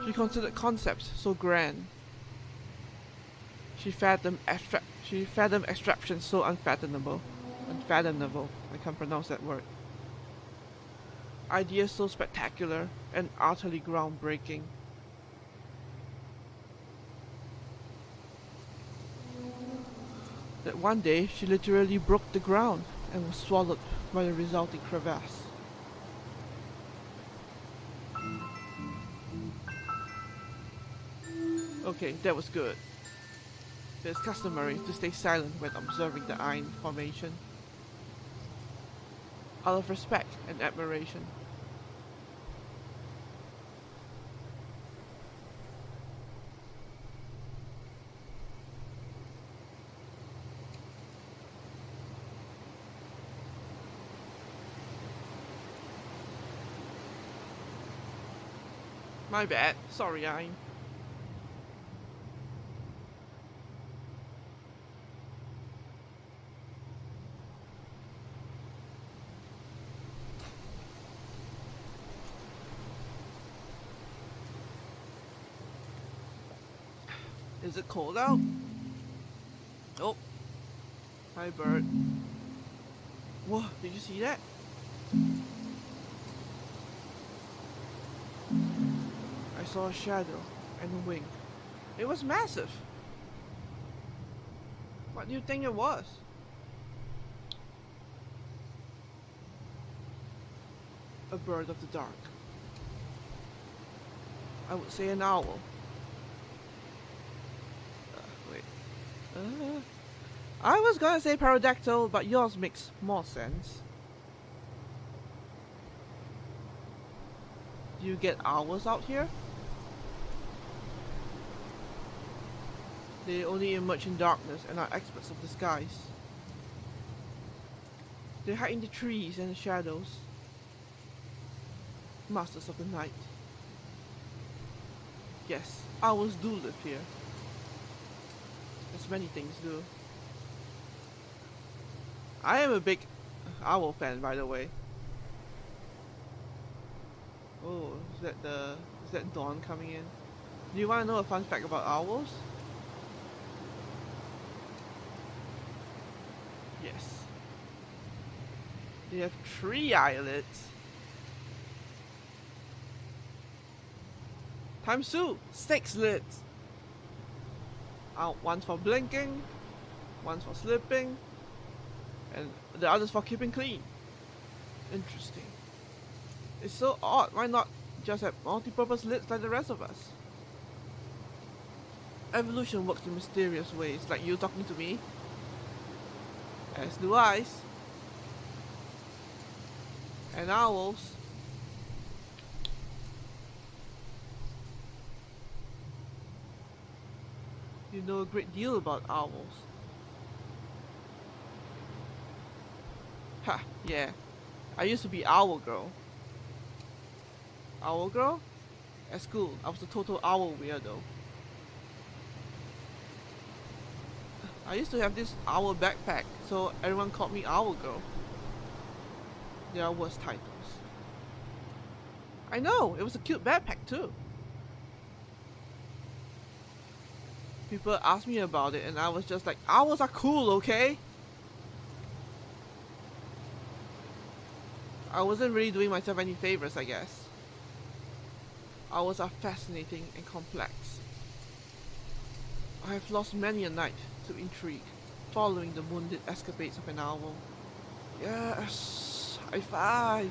She considered concepts so grand. She fathomed abstractions so unfathomable. I can't pronounce that word. Ideas so spectacular and utterly groundbreaking. That one day she literally broke the ground and was swallowed by the resulting crevasse. Okay, that was good. It's customary to stay silent when observing the iron formation, out of respect and admiration. My bad, sorry Iron. Is it cold out? Oh. Hi, bird. Whoa, did you see that? I saw a shadow and a wing. It was massive. What do you think it was? A bird of the dark. I would say an owl. Wait. I was gonna say pterodactyl, but yours makes more sense. Do you get owls out here? They only emerge in darkness and are experts of disguise. They hide in the trees and the shadows. Masters of the night. Yes, owls do live here. As many things do. I am a big owl fan, by the way. Oh, is that dawn coming in? Do you want to know a fun fact about owls? Yes. They have 3 eyelids. Times 2, 6 lids. One for blinking, one for sleeping, and the others for keeping clean. Interesting. It's so odd. Why not just have multi-purpose lids like the rest of us? Evolution works in mysterious ways, like you talking to me. As do eyes. And owls. You know a great deal about owls. Ha, yeah. I used to be Owl Girl. Owl Girl? At school, I was a total owl weirdo. I used to have this owl backpack, so everyone called me Owl Girl. There are worse titles. I know, it was a cute backpack too. People asked me about it and I was just like, owls are cool, okay? I wasn't really doing myself any favors, I guess. Owls are fascinating and complex. I have lost many a night to intrigue, following the moonlit escapades of an owl. Yes, high five!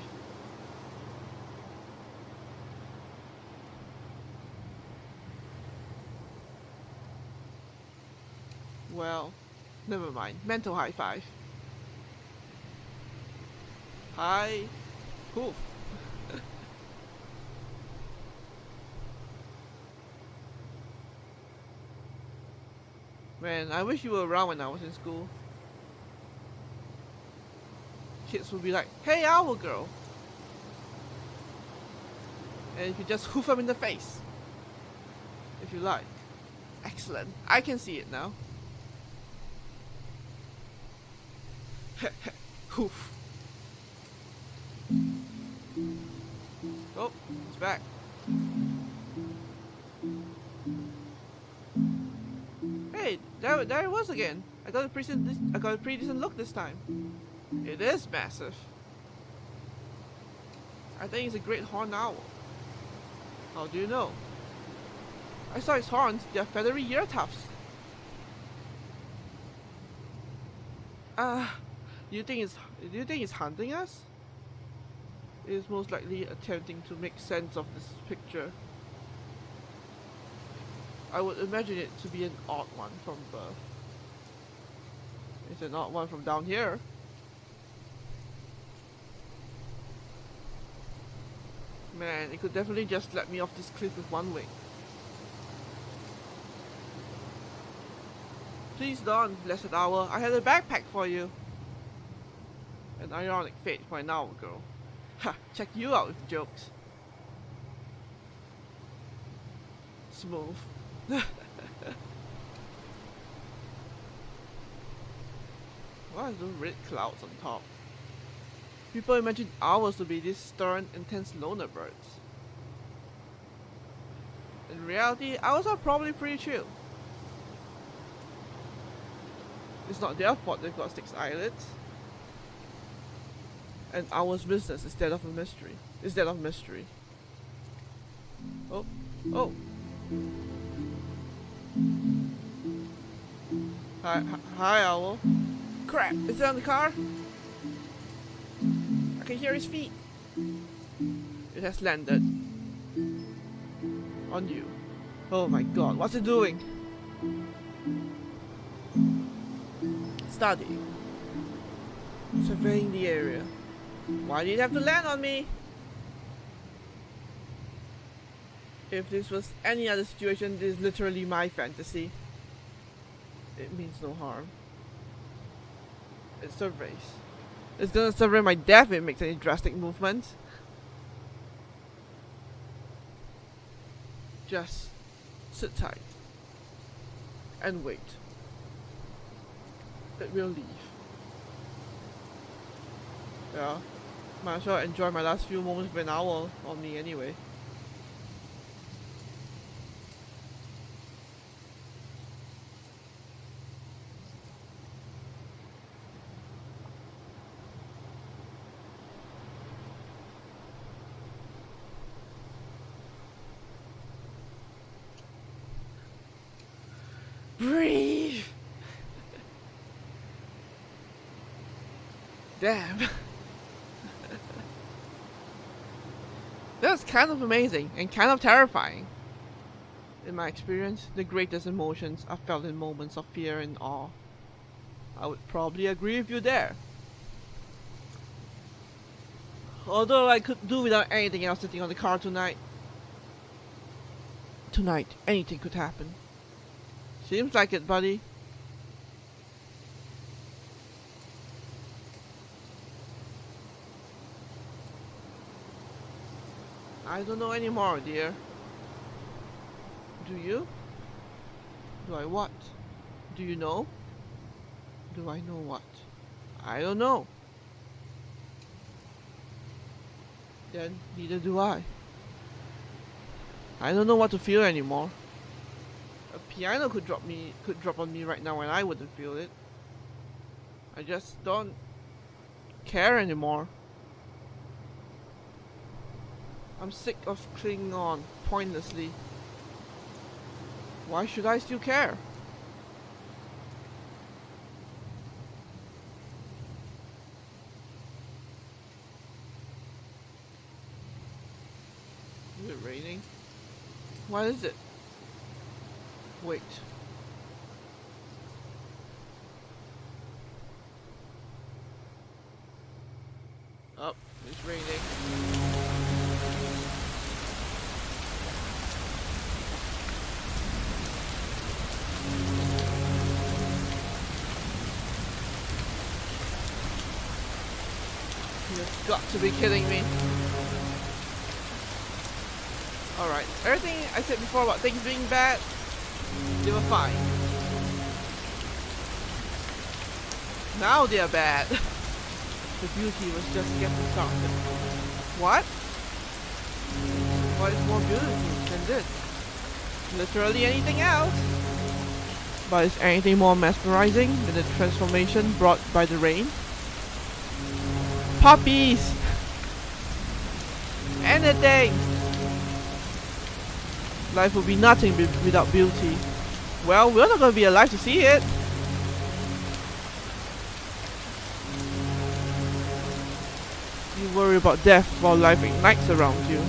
Well, never mind. Mental high five. Hi. Poof. Man, I wish you were around when I was in school. Kids would be like, hey, Owl Girl. And you can just hoof him in the face. If you like. Excellent. I can see it now. Hoof. Oh, he's back. Hey, there it was again. I got a pretty decent look this time. It is massive. I think it's a great horned owl. How do you know? I saw its horns. They are feathery ear tufts. Do you think it's hunting us? It is most likely attempting to make sense of this picture. I would imagine it to be an odd one from birth. It's an odd one from down here. Man, it could definitely just let me off this cliff with one wing. Please don't, blessed owl. I had a backpack for you. An ironic fate for an owl girl. Ha! Check you out with jokes. Smooth. What are those red clouds on top? People imagine owls to be these stern, intense loner birds. In reality, owls are probably pretty chill. It's not their fault they've got 6 eyelids. And owl's business instead of a mystery. Oh. Oh. Hi, owl. Crap, is it on the car? I can hear his feet. It has landed. On you. Oh my god, what's it doing? Study. Surveying the area. Why did it have to land on me? If this was any other situation, this is literally my fantasy. It means no harm. It surveys. It's gonna survey my death if it makes any drastic movements. Just sit tight and wait. It will leave. Yeah, might as well enjoy my last few moments with an owl on me anyway. Breathe! Damn. That was kind of amazing and kind of terrifying. In my experience, the greatest emotions are felt in moments of fear and awe. I would probably agree with you there. Although I could do without anything else sitting on the car tonight. Tonight, anything could happen. Seems like it, buddy. I don't know anymore, dear. Do you? Do I what? Do you know? Do I know what? I don't know. Then neither do I. I don't know what to feel anymore. A piano could drop on me right now and I wouldn't feel it. I just don't care anymore. I'm sick of clinging on pointlessly. Why should I still care? Is it raining? What is it? Wait. Oh, it's raining. You've got to be kidding me. Alright, everything I said before about things being bad, they were fine. Now they are bad. The beauty was just getting started. What? What is more beautiful than this? Literally anything else. But is anything more mesmerizing than the transformation brought by the rain? Puppies! Anything! Life would be nothing without beauty. Well, we're not gonna be alive to see it. You worry about death while life ignites around you.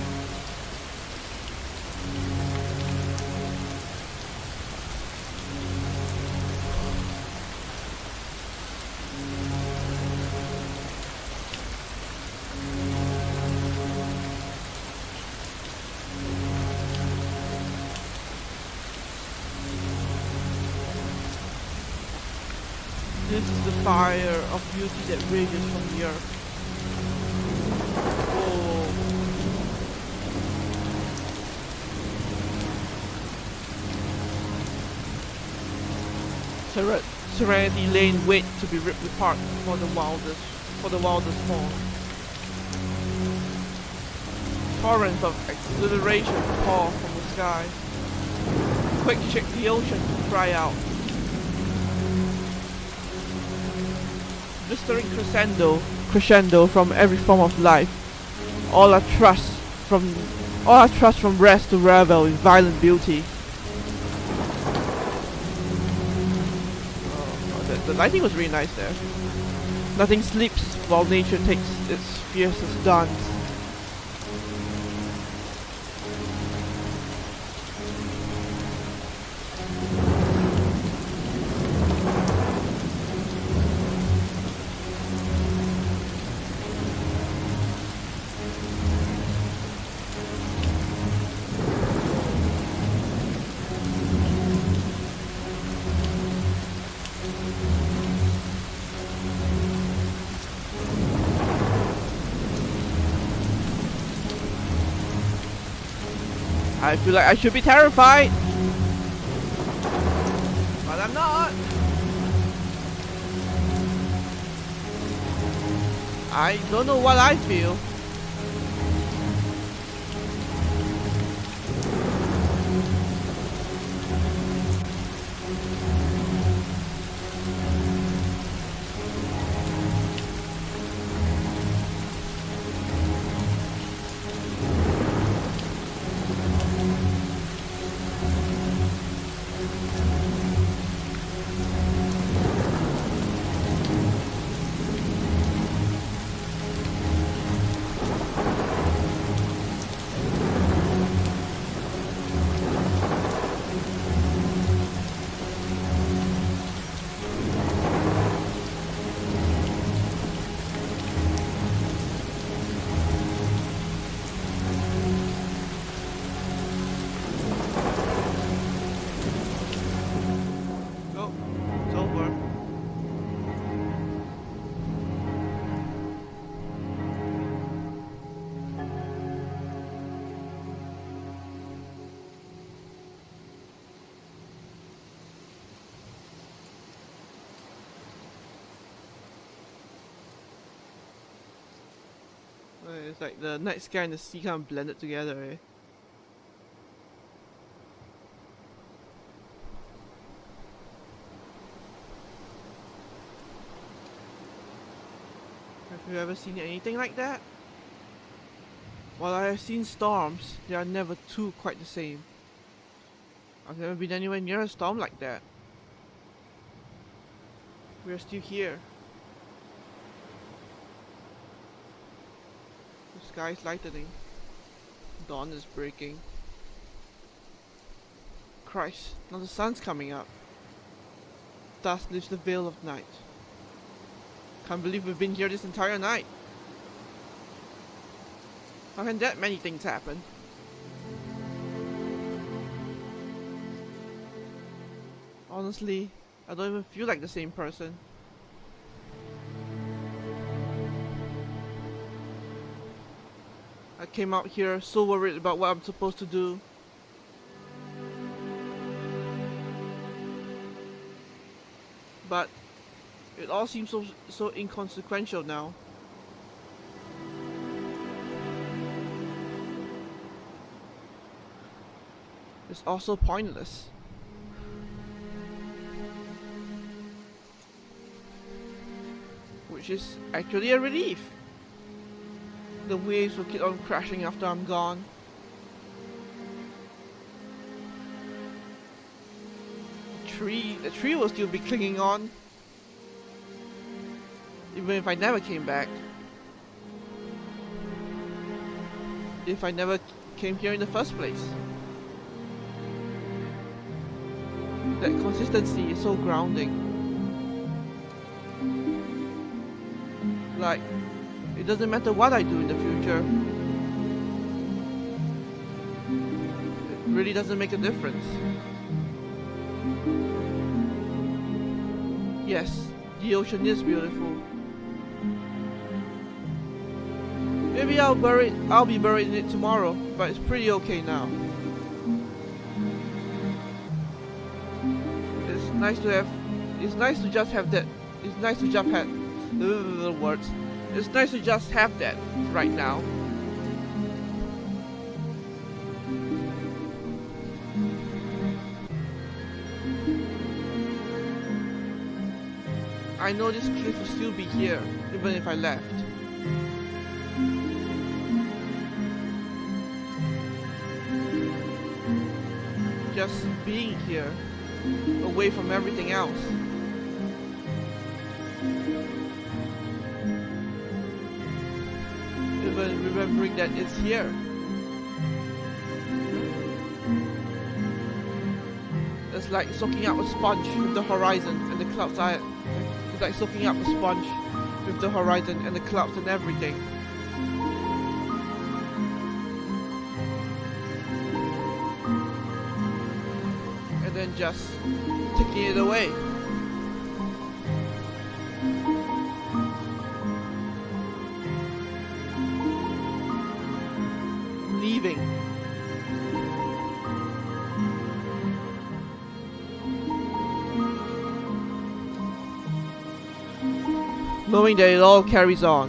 This is the fire of beauty that rages from the earth. Serenity lay in wait to be ripped apart for the wildest form. Torrents of exhilaration pour from the sky. Quick shake the ocean to cry out. Blistering crescendo from every form of life. All our trust from rest to revel in violent beauty. The lighting was really nice there. Nothing sleeps while nature takes its fiercest dance. I feel like I should be terrified, but I'm not. I don't know what I feel. It's like the night sky and the sea kind of blended together, eh? Have you ever seen anything like that? While I have seen storms, they are never two quite the same. I've never been anywhere near a storm like that. We are still here. The sky is lightening. Dawn is breaking. Christ, now the sun's coming up. Dusk lifts the veil of night. Can't believe we've been here this entire night. How can that many things happen? Honestly, I don't even feel like the same person. I came out here so worried about what I'm supposed to do. But it all seems so inconsequential now. It's also pointless. Which is actually a relief. The waves will keep on crashing after I'm gone. The tree will still be clinging on. Even if I never came back. If I never came here in the first place. That consistency is so grounding. Like, it doesn't matter what I do in the future. It really doesn't make a difference. Yes, the ocean is beautiful. Maybe I'll be buried in it tomorrow, but it's pretty okay now. It's nice to just have that. It's nice to just have words. It's nice to just have that right now. I know this cliff will still be here, even if I left. Just being here, away from everything else. Even remembering that it's here. It's like soaking up a sponge with the horizon and the clouds are... It's like soaking up a sponge with the horizon and the clouds and everything. And then just taking it away. Leaving. Knowing that it all carries on.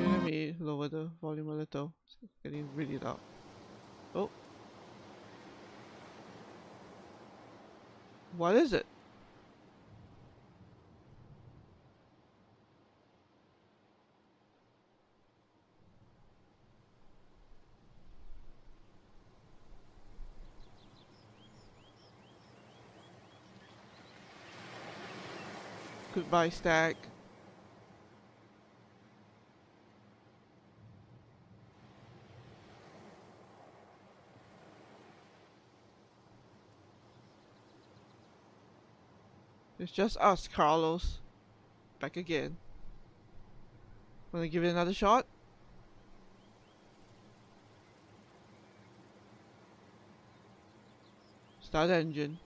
Let me lower the volume a little. It's getting really loud. Oh. What is it? Goodbye, Stack. It's just us, Carlos. Back again. Wanna give it another shot? Start engine.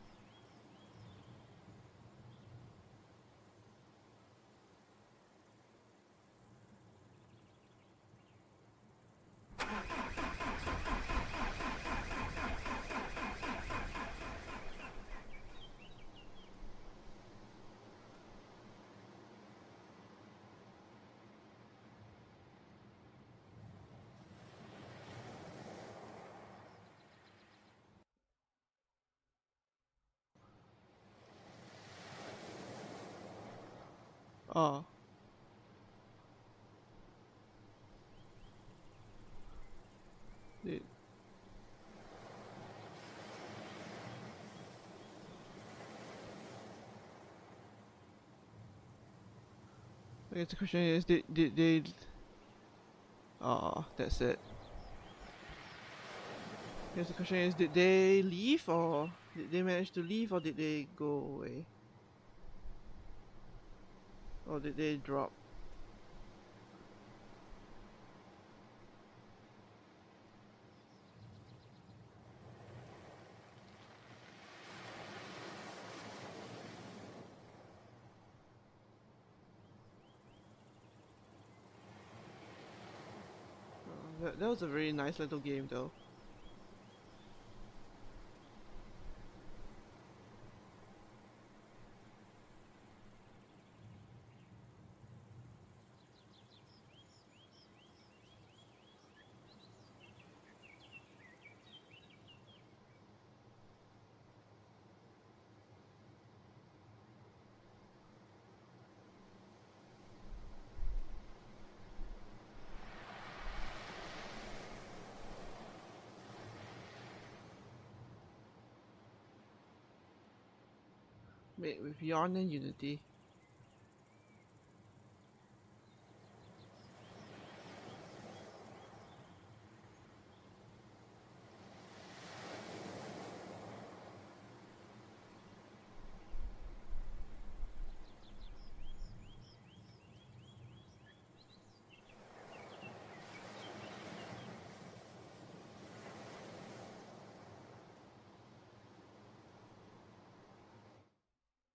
Oh. I guess the question is, did they... Oh, that's it. I guess the question is, did they leave, or did they manage to leave, or did they go away? Or did they drop? That was a very nice little game though. Made with Yarn and Unity.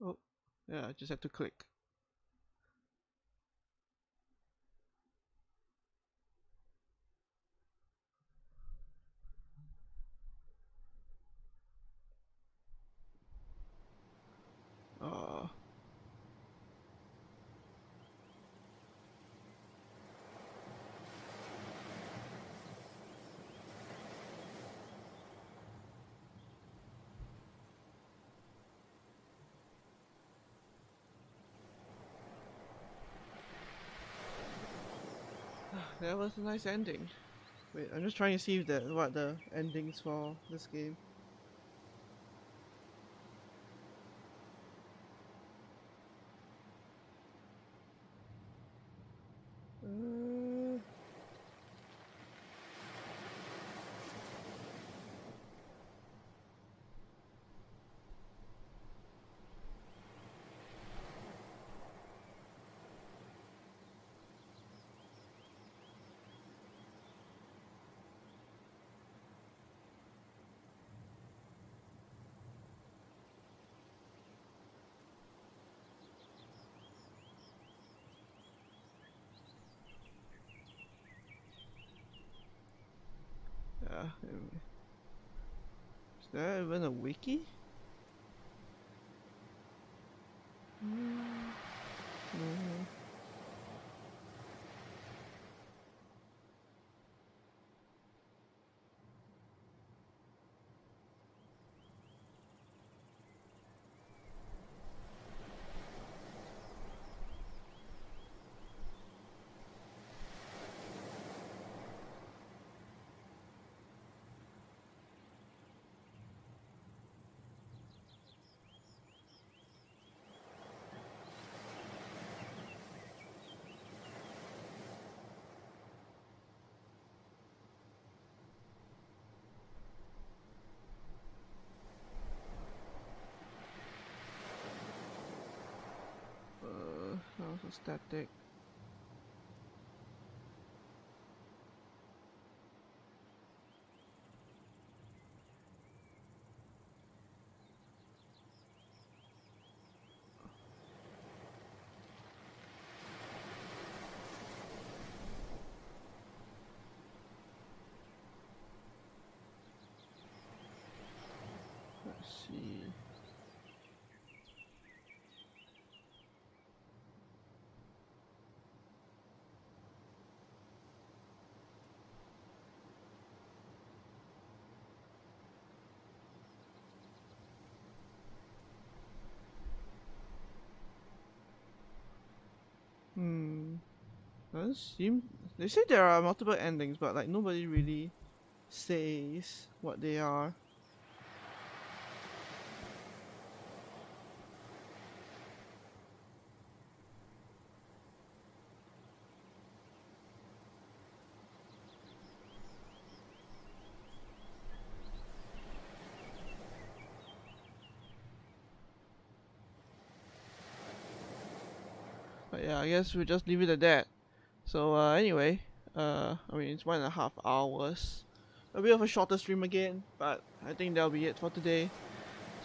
Oh, yeah, I just have to click. Uh, that was a nice ending. Wait, I'm just trying to see if what the endings for this game. Uh, yeah. Is there even a wiki? No. Also static. Let's see. Doesn't seem. They say there are multiple endings, but like nobody really says what they are. But yeah, I guess we'll just leave it at that. So anyway, I mean it's 1.5 hours. A bit of a shorter stream again, but I think that'll be it for today.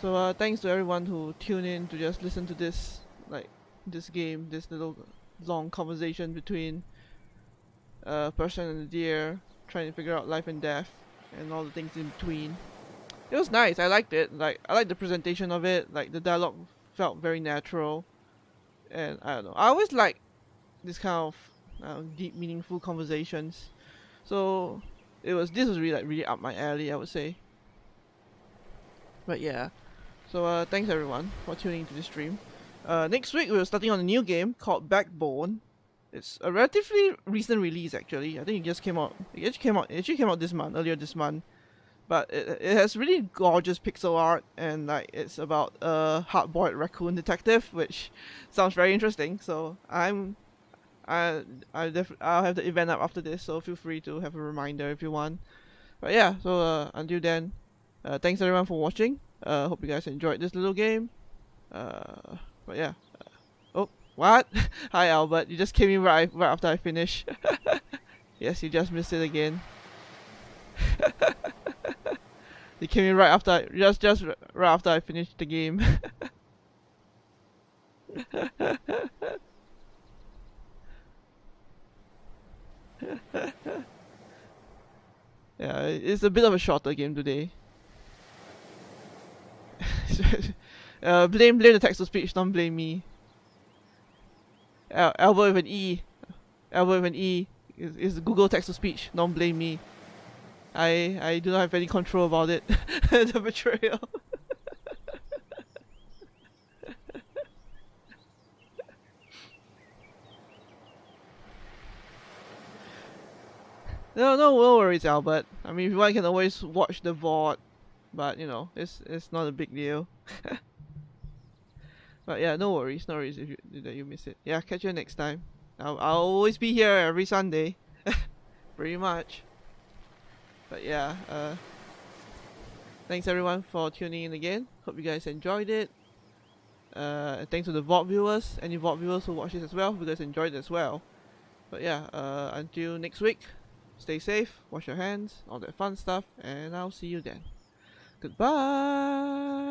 So thanks to everyone who tuned in to just listen to this, like this game, this little long conversation between a person and a deer, trying to figure out life and death and all the things in between. It was nice. I liked it. Like, I liked the presentation of it. Like, the dialogue felt very natural, and I don't know. I always like this kind of deep, meaningful conversations. So this was really up my alley, I would say. But yeah, so thanks everyone for tuning into this stream. Next week we're starting on a new game called Backbone. It's a relatively recent release actually. I think it just came out. It actually came out this month, earlier this month. But it has really gorgeous pixel art, and like it's about a hard-boiled raccoon detective, which sounds very interesting. So I'll have the event up after this, so feel free to have a reminder if you want. But yeah, so until then, thanks everyone for watching. Hope you guys enjoyed this little game. But yeah. Oh, what? Hi Albert, you just came in right after I finished. Yes, you just missed it again. You came in right after just right after I finished the game. Yeah, it's a bit of a shorter game today. Blame the text to speech, don't blame me. Albert with an E. Albert with an E is Google text to speech, don't blame me. I do not have any control about it. The betrayal. No worries, Albert. I mean, if you want, you can always watch the VOD, but you know, it's not a big deal. But yeah, no worries if you miss it. Yeah, catch you next time. I'll always be here every Sunday, pretty much. But yeah, thanks everyone for tuning in again. Hope you guys enjoyed it. Thanks to the VOD viewers, any VOD viewers who watch this as well. Hope you guys enjoyed it as well. But yeah, until next week, stay safe, wash your hands, all that fun stuff, and I'll see you then. Goodbye!